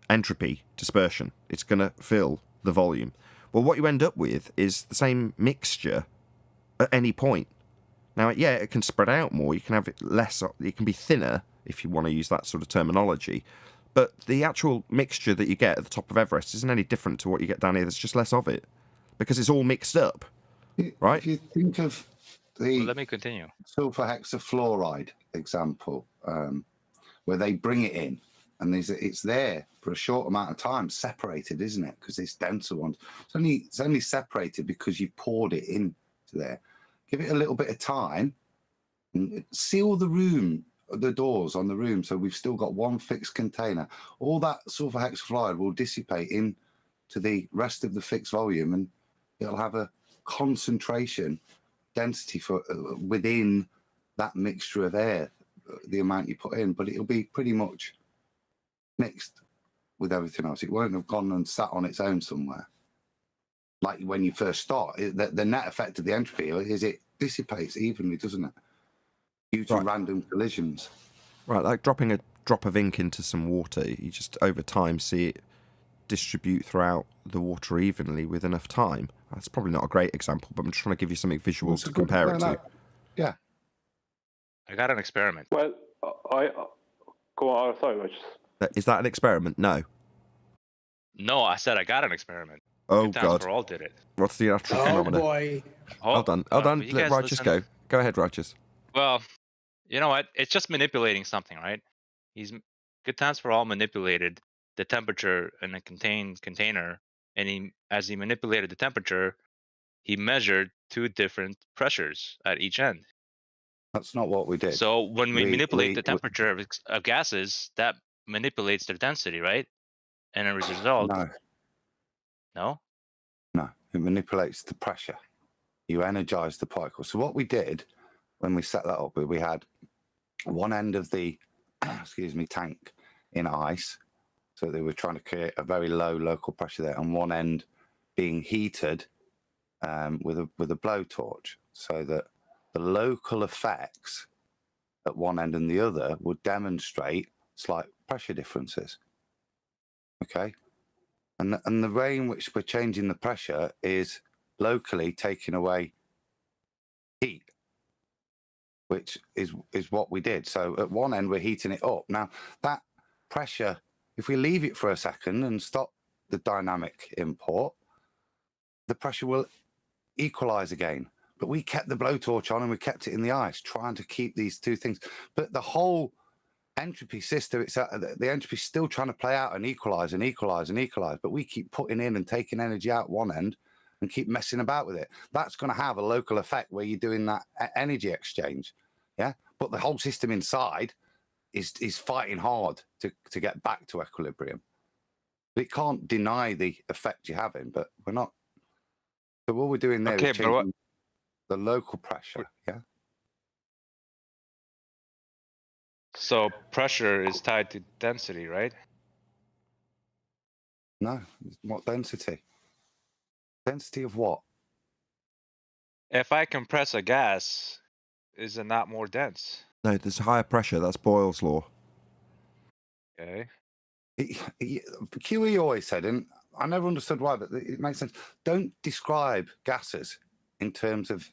entropy, dispersion, it's going to fill the volume. Well, what you end up with is the same mixture at any point. Now, yeah, it can spread out more. You can have it less. It can be thinner, if you want to use that sort of terminology. But the actual mixture that you get at the top of Everest isn't any different to what you get down here. There's just less of it because it's all mixed up, right? If you think of the Well, let me continue. sulfur hexafluoride example, where they bring it in and it's there for a short amount of time, separated, isn't it? Because it's denser ones. It's only separated because you poured it into there. Give it a little bit of time and seal the room, the doors on the room, so we've still got one fixed container. All that sulfur hexafluoride will dissipate into the rest of the fixed volume, and it'll have a concentration density for within that mixture of air, the amount you put in, but it'll be pretty much mixed with everything else. It won't have gone and sat on its own somewhere. Like when you first start, the net effect of the entropy is it dissipates evenly, doesn't it? Due to random collisions. Right, like dropping a drop of ink into some water, you just over time see it distribute throughout the water evenly with enough time. That's probably not a great example, but I'm just trying to give you something visual to compare it to. Yeah. I got an experiment. Well, I go on. Sorry, Rich. Is that an experiment? No. No, I said I got an experiment. Oh, Good Times God. for All did it. What's the natural phenomenon? boy. Hold on. Let Righteous go. Go ahead, Righteous. Well, you know what? It's just manipulating something, right? Good Times for All manipulated the temperature in a contained container, and as he manipulated the temperature, he measured 2 different pressures at each end. That's not what we did. So when we manipulate the temperature of gases, that manipulates their density, right? And as a result, no, it manipulates the pressure. You energize the particle. So what we did when we set that up, we had one end of the tank in ice, so they were trying to create a very low local pressure there, and one end being heated with a blowtorch, so that the local effects at one end and the other would demonstrate slight pressure differences. Okay, and the way in which we're changing the pressure is locally taking away heat, which is what we did. So at one end we're heating it up. Now that pressure, if we leave it for a second and stop the dynamic import, the pressure will equalize again. But we kept the blowtorch on and we kept it in the ice, trying to keep these two things. But the whole entropy system, the entropy is still trying to play out and equalize and equalize and equalize. But we keep putting in and taking energy out one end and keep messing about with it. That's going to have a local effect where you're doing that energy exchange. Yeah. But the whole system inside is fighting hard to get back to equilibrium. It can't deny the effect you're having, but we're not. So what we're doing there is changing the local pressure. Yeah. So pressure is tied to density, right? No. What density? Density of what? If I compress a gas, is it not more dense? No, there's higher pressure. That's Boyle's law. Okay. QE always said, and I never understood why, but it makes sense. Don't describe gases in terms of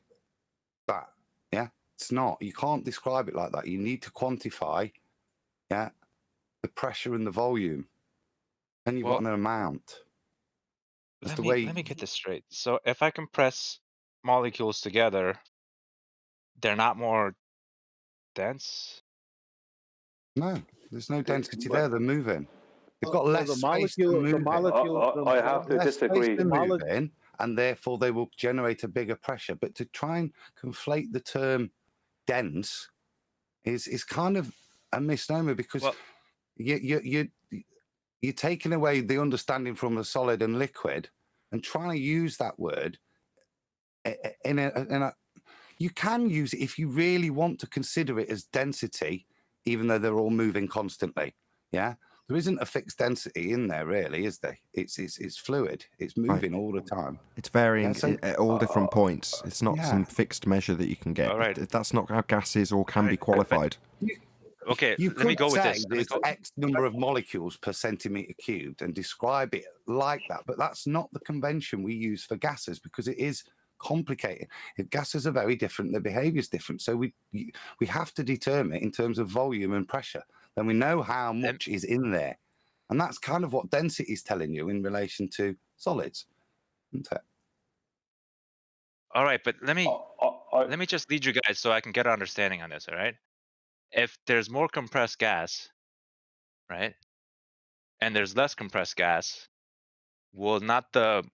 that. Yeah, it's not. You can't describe it like that. You need to quantify, the pressure and the volume, and you've got an amount. Let me get this straight. So if I compress molecules together, they're not more dense? No, there's no density there. They're moving. They've got less space to move in. I have to disagree. And therefore they will generate a bigger pressure. But to try and conflate the term dense is kind of a misnomer, because you're taking away the understanding from the solid and liquid and trying to use that word in a you can use it if you really want to consider it as density, even though they're all moving constantly. Yeah. There isn't a fixed density in there, really, is there? It's fluid. It's moving all the time. It's varying at all different points. It's not some fixed measure that you can get. All right. That's not how gases or can be qualified. Okay, you let me go with this. There's X number of molecules per centimeter cubed and describe it like that, but that's not the convention we use for gases, because it is complicated. If gases are very different, their behavior is different. So we have to determine it in terms of volume and pressure. Then we know how much is in there. And that's kind of what density is telling you in relation to solids, isn't it? All right, but let me just lead you guys so I can get an understanding on this, all right? If there's more compressed gas, right, and there's less compressed gas, will not the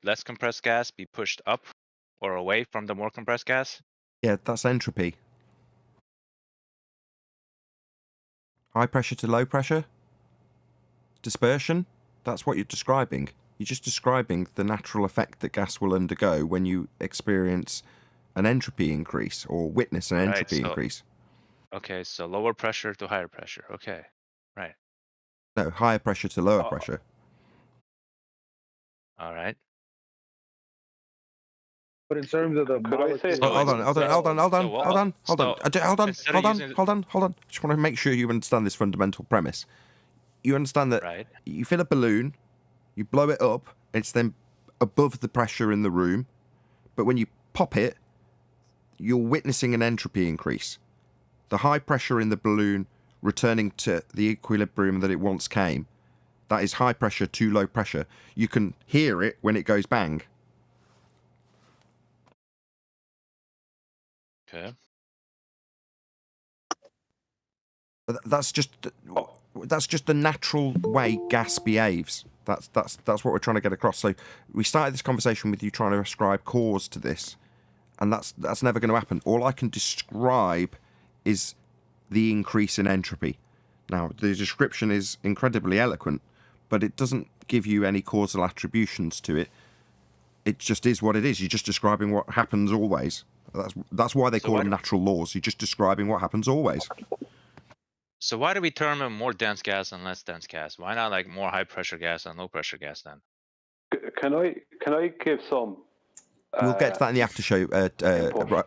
less compressed gas be pushed up or away from the more compressed gas? Yeah, that's entropy. High pressure to low pressure? Dispersion? That's what you're describing. You're just describing the natural effect that gas will undergo when you experience an entropy increase or witness an entropy increase. Okay, so lower pressure to higher pressure. Okay, right. No, higher pressure to lower pressure. All right. But in terms of the molecule, Hold on. Just want to make sure you understand this fundamental premise. You understand that you fill a balloon, you blow it up, it's then above the pressure in the room, but when you pop it, you're witnessing an entropy increase. The high pressure in the balloon returning to the equilibrium that it once came. That is high pressure to low pressure. You can hear it when it goes bang. Okay. But that's just the natural way gas behaves. That's what we're trying to get across. So we started this conversation with you trying to ascribe cause to this, and that's never going to happen. All I can describe is the increase in entropy. Now, the description is incredibly eloquent, but it doesn't give you any causal attributions to it. It just is what it is. You're just describing what happens always. That's why they call them natural laws. You're just describing what happens always. So why do we term them more dense gas and less dense gas? Why not like more high pressure gas and low pressure gas then? Can I give some? We'll get to that in the after show.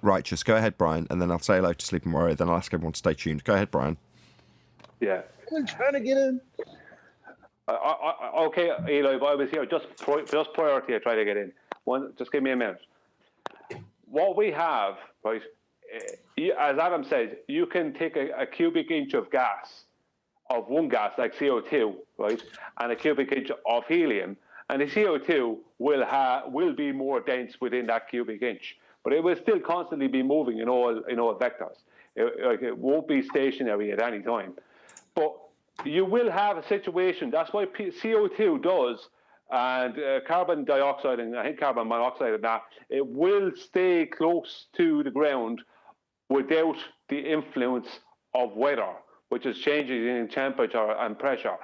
Righteous. Go ahead, Brian, and then I'll say hello to Sleeping Warrior. Then I'll ask everyone to stay tuned. Go ahead, Brian. Yeah. I'm trying to get in. Okay, Eli, but I was here just prior to you trying to get in. Just give me a minute. What we have, right, as Adam says, you can take a cubic inch of gas, of one gas, like CO2, right, and a cubic inch of helium, and the CO2 will be more dense within that cubic inch, but it will still constantly be moving in all vectors. It won't be stationary at any time. But you will have a situation, that's why CO2 does, and carbon dioxide and I think carbon monoxide and that, it will stay close to the ground without the influence of weather, which is changes in temperature and pressure.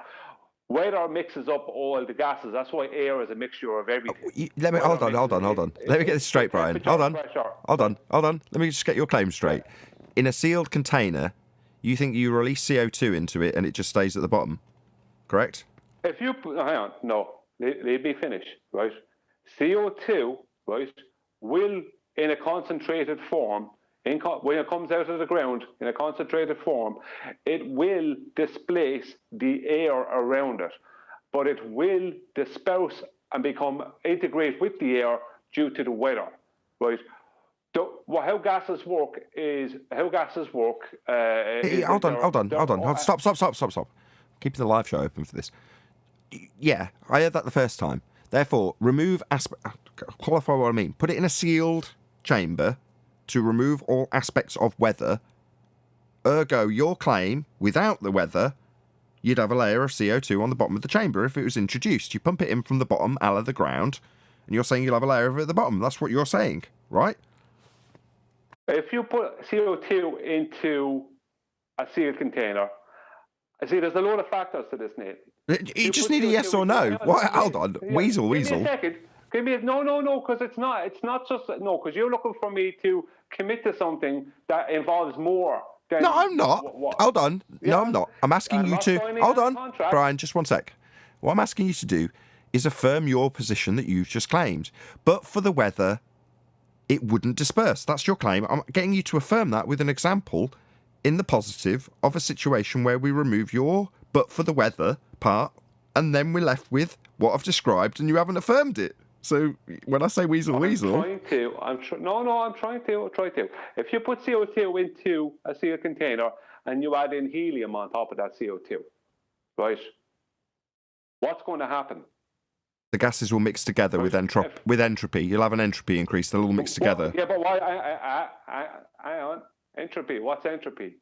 Weather mixes up all the gases. That's why air is a mixture of everything. Hold on. Let me get this straight, Brian. Hold on. Let me just get your claim straight. In a sealed container, you think you release CO2 into it and it just stays at the bottom, correct? If you hang on, no, let me finish, right? CO2, right, will in a concentrated form. When it comes out of the ground in a concentrated form, it will displace the air around it, but it will disperse and integrate with the air due to the weather, right? How gases work is Hold on. Stop. Keeping the live show open for this. Yeah, I heard that the first time. Therefore, qualify what I mean. Put it in a sealed chamber to remove all aspects of weather. Ergo, your claim, without the weather, you'd have a layer of CO2 on the bottom of the chamber if it was introduced. You pump it in from the bottom, a la the ground, and you're saying you'll have a layer of it at the bottom. That's what you're saying, right? If you put CO2 into a sealed container, see, there's a lot of factors to this, Nate. You just need a yes or no. Hold on. Weasel. Give me a second. No, because it's not just, no, because you're looking for me to commit to something that involves more than... No, I'm not. Hold on. Yeah. No, I'm not. I'm asking you to... Hold on, Brian, just one sec. What I'm asking you to do is affirm your position that you've just claimed. But for the weather, it wouldn't disperse. That's your claim. I'm getting you to affirm that with an example in the positive of a situation where we remove your but for the weather part, and then we're left with what I've described, and you haven't affirmed it. So when I say weasel. I'm trying to. If you put CO2 into a sealed container and you add in helium on top of that CO2, right? What's going to happen? The gases will mix together with entropy. You'll have an entropy increase. They'll all mix together. Yeah, but why? Hang on. Entropy. What's entropy?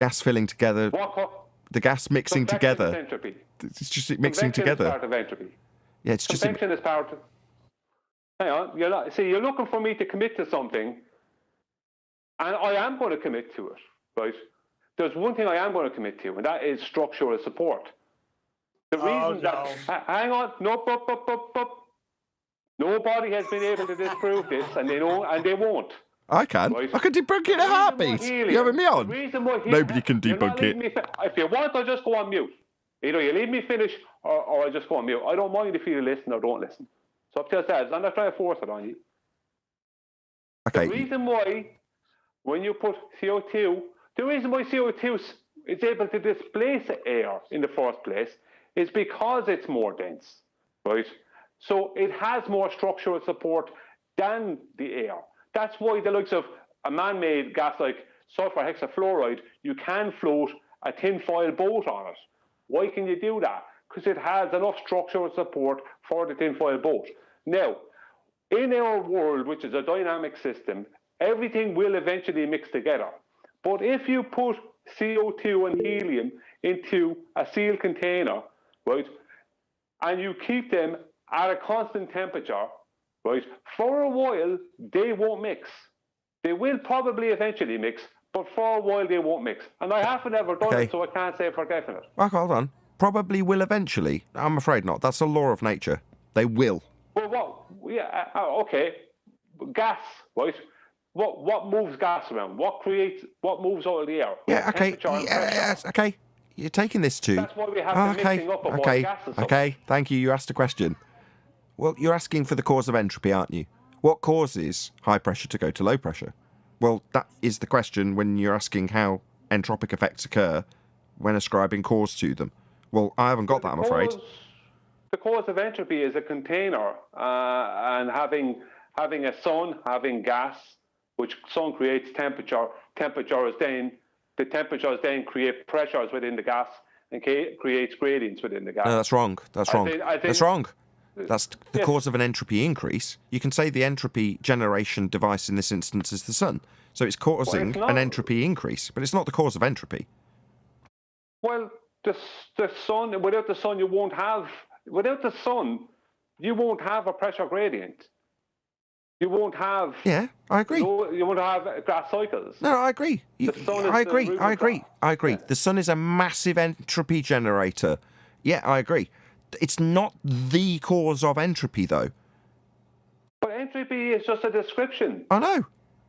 Gas filling together. The gas mixing together. Is entropy. It's just mixing together. Is part of entropy. Yeah, it's just. Convection is part of. Hang on. You're looking for me to commit to something, and I am going to commit to it, right? There's one thing I am going to commit to, and that is structural support. The reason that... Hang on. No, Nobody has been able to disprove this, and they don't, and they won't. I can. Right. I can debunk it in a heartbeat. You having me on? Nobody can debunk it. If you want, I'll just go on mute. Either you leave me finish, or I just go on mute. I don't mind if you listen or don't listen. So up to yourselves. I'm not trying to force it on you. Okay. The reason why, when you put CO2, the reason why CO2 is able to displace air in the first place is because it's more dense, right? So it has more structural support than the air. That's why the likes of a man-made gas like sulfur hexafluoride, you can float a tinfoil boat on it. Why can you do that? Because it has enough structural support for the tinfoil boat. Now, in our world, which is a dynamic system, everything will eventually mix together. But if you put CO2 and helium into a sealed container, right, and you keep them at a constant temperature, right, for a while, they won't mix. They will probably eventually mix, but for a while, they won't mix. And I haven't ever done it, so I can't say for definite. Well, hold on. Probably will eventually. I'm afraid not. That's a law of nature. They will. Well, what? Yeah, okay. Gas, right? What moves gas around? What moves out of the air? Yeah, okay. Temperature and pressure. Yes, okay. You're taking this to... That's why we have the mixing up of all gases. Okay, thank you. You asked a question. Well, you're asking for the cause of entropy, aren't you? What causes high pressure to go to low pressure? Well, that is the question when you're asking how entropic effects occur when ascribing cause to them. Well, I haven't got that, I'm afraid. The cause of entropy is a container, and having a sun, having gas, which sun creates temperature. The temperatures then create pressures within the gas and creates gradients within the gas. No, that's wrong. That's wrong. That's wrong. That's the Yes. cause of an entropy increase. You can say the entropy generation device in this instance is the sun. So it's causing an entropy increase, but it's not the cause of entropy. Well, the sun, without the sun, you won't have a pressure gradient. You won't have... Yeah, I agree. You won't have gas cycles. No, I agree. I agree. Yeah. The sun is a massive entropy generator. Yeah, I agree. It's not the cause of entropy, though. But entropy is just a description. I know.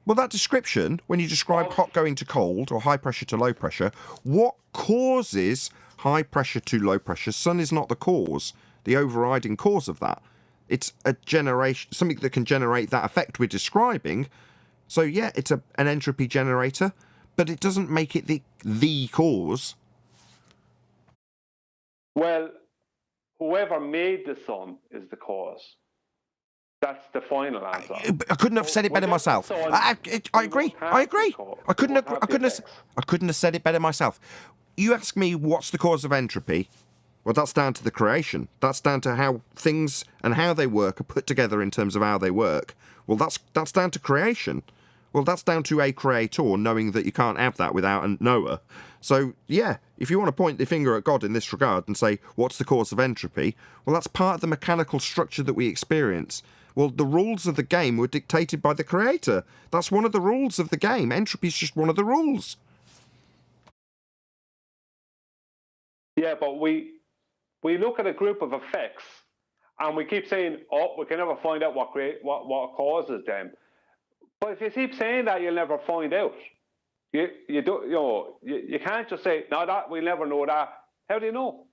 Well, that description, when you describe hot going to cold or high pressure to low pressure, what causes high pressure to low pressure? Sun is not the cause, the overriding cause of that. It's a generation, something that can generate that effect we're describing. So yeah, it's an entropy generator, but it doesn't make it the cause. Well, whoever made the sun is the cause. That's the final answer. I couldn't have said it better myself. I agree. I couldn't have said it better myself. You ask me what's the cause of entropy. Well, that's down to the creation. That's down to how things and how they work are put together in terms of how they work. Well, that's down to creation. Well, that's down to a creator knowing that you can't have that without a knower. So, yeah, if you want to point the finger at God in this regard and say, what's the cause of entropy? Well, that's part of the mechanical structure that we experience. Well, the rules of the game were dictated by the creator. That's one of the rules of the game. Entropy is just one of the rules. Yeah, but we look at a group of effects and we keep saying, oh, we can never find out what causes them. But if you keep saying that, you'll never find out. You can't just say, no, that we'll never know that. How do you know?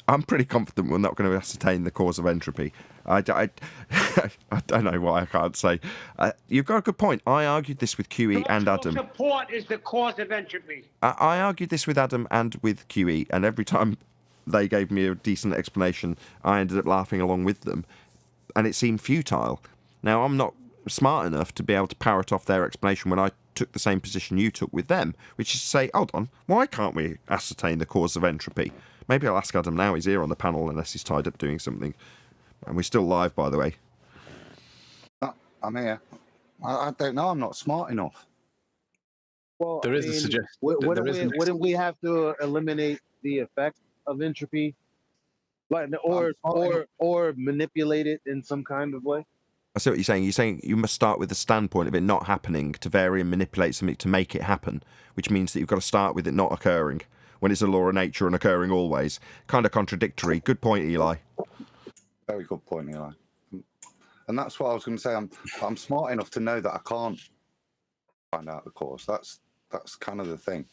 I'm pretty confident we're not going to ascertain the cause of entropy. I don't know why I can't say. You've got a good point. I argued this with QE and Adam. Support is the cause of entropy. I argued this with Adam and with QE, and every time they gave me a decent explanation, I ended up laughing along with them, and it seemed futile. Now, I'm not smart enough to be able to parrot off their explanation when I took the same position you took with them, which is to say, hold on, why can't we ascertain the cause of entropy? Maybe I'll ask Adam now. He's here on the panel unless he's tied up doing something. And we're still live, by the way. I'm here. I don't know. I'm not smart enough. Well, There is a suggestion. Wouldn't we have to eliminate the effect of entropy, like, or manipulate it in some kind of way? I see what you're saying. You're saying you must start with the standpoint of it not happening to vary and manipulate something to make it happen, which means that you've got to start with it not occurring when it's a law of nature and occurring always. Kind of contradictory. Good point, Eli. Very good point, Eli. And that's what I was going to say. I'm smart enough to know that I can't find out the cause. That's kind of the thing.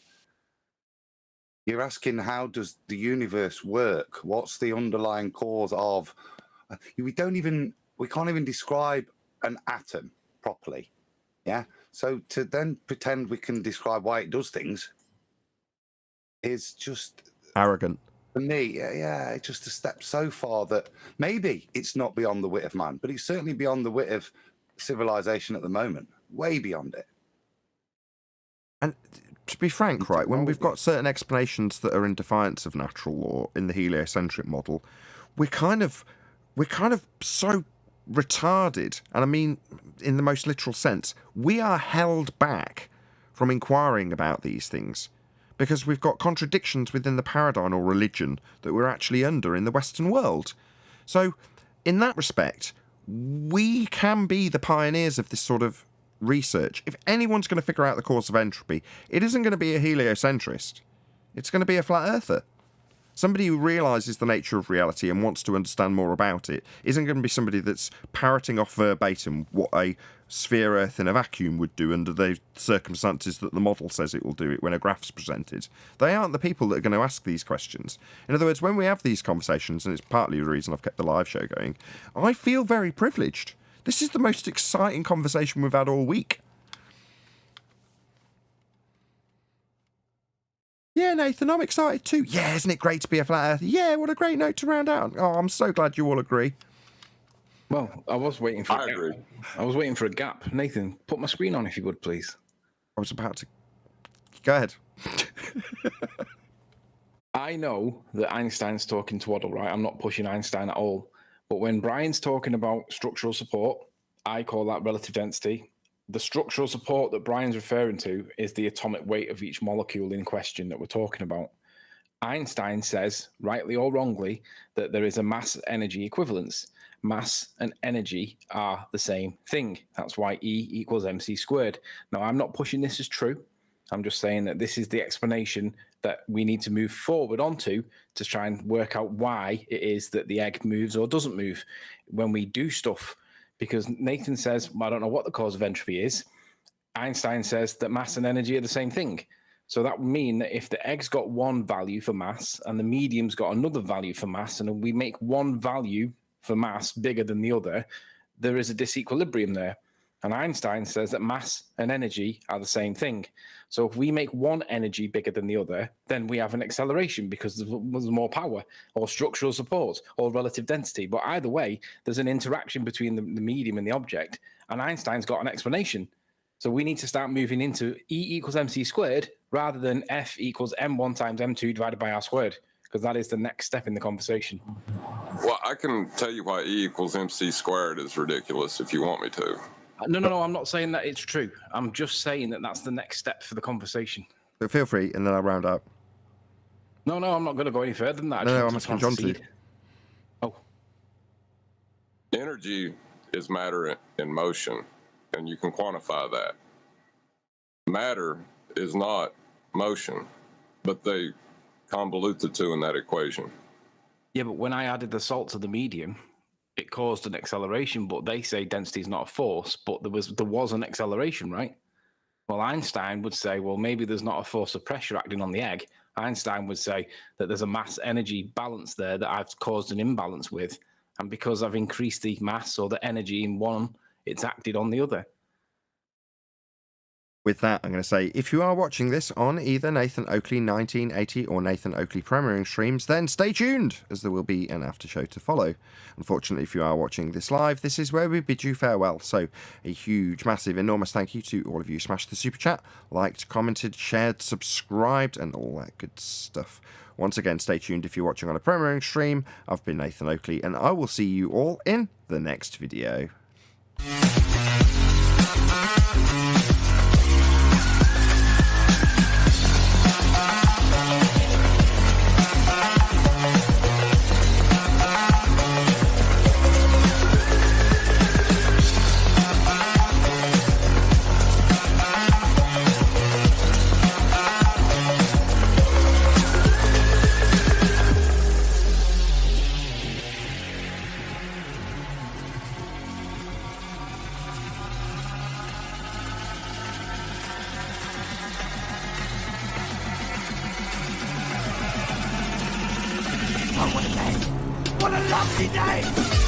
You're asking, how does the universe work? What's the underlying cause of? We can't even describe an atom properly. Yeah. So to then pretend we can describe why it does things is just arrogant. For me, yeah, it's just a step so far that maybe it's not beyond the wit of man, but it's certainly beyond the wit of civilization at the moment. Way beyond it. And to be frank, right, when we've got certain explanations that are in defiance of natural law in the heliocentric model, we're kind of so retarded, and I mean in the most literal sense, we are held back from inquiring about these things because we've got contradictions within the paradigm or religion that we're actually under in the Western world. So in that respect, we can be the pioneers of this sort of research. If anyone's going to figure out the cause of entropy, it isn't going to be a heliocentrist. It's going to be a flat earther. Somebody who realises the nature of reality and wants to understand more about it isn't going to be somebody that's parroting off verbatim what a sphere Earth in a vacuum would do under the circumstances that the model says it will do it when a graph's presented. They aren't the people that are going to ask these questions. In other words, when we have these conversations, and it's partly the reason I've kept the live show going, I feel very privileged. This is the most exciting conversation we've had all week. Yeah, Nathan, I'm excited too. Yeah, isn't it great to be a flat earther? Yeah, what a great note to round out. Oh, I'm so glad you all agree. Well, I was waiting for a gap. I was waiting for a gap. Nathan, put my screen on if you would, please. I was about to... Go ahead. I know that Einstein's talking twaddle, right? I'm not pushing Einstein at all. But when Brian's talking about structural support, I call that relative density. The structural support that Brian's referring to is the atomic weight of each molecule in question that we're talking about. Einstein says, rightly or wrongly, that there is a mass-energy equivalence. Mass and energy are the same thing. That's why E equals mc squared. Now, I'm not pushing this as true. I'm just saying that this is the explanation that we need to move forward onto to try and work out why it is that the egg moves or doesn't move when we do stuff. Because Nathan says, well, I don't know what the cause of entropy is. Einstein says that mass and energy are the same thing. So that would mean that if the egg's got one value for mass and the medium's got another value for mass, and we make one value for mass bigger than the other, there is a disequilibrium there. And Einstein says that mass and energy are the same thing. So if we make one energy bigger than the other, then we have an acceleration because there's more power or structural support or relative density. But either way, there's an interaction between the medium and the object. And Einstein's got an explanation. So we need to start moving into E equals mc squared rather than F equals m1 times m2 divided by r squared, because that is the next step in the conversation. Well, I can tell you why E equals mc squared is ridiculous if you want me to. No, I'm not saying that it's true. I'm just saying that that's the next step for the conversation. But feel free, and then I'll round up. No, I'm not going to go any further than that. No, I'm asking John to. Oh. Energy is matter in motion, and you can quantify that. Matter is not motion, but they convolute the two in that equation. Yeah, but when I added the salt to the medium, it caused an acceleration, but they say density is not a force, but there was an acceleration, right? Well, Einstein would say, well, maybe there's not a force of pressure acting on the egg. Einstein would say that there's a mass-energy balance there that I've caused an imbalance with, and because I've increased the mass or the energy in one, it's acted on the other. With that, I'm going to say, if you are watching this on either Nathan Oakley 1980 or Nathan Oakley premiering streams, then stay tuned, as there will be an after show to follow. Unfortunately, if you are watching this live, this is where we bid you farewell. So a huge, massive, enormous thank you to all of you who smashed the super chat, liked, commented, shared, subscribed, and all that good stuff. Once again, stay tuned if you're watching on a premiering stream. I've been Nathan Oakley, and I will see you all in the next video. a lovely day.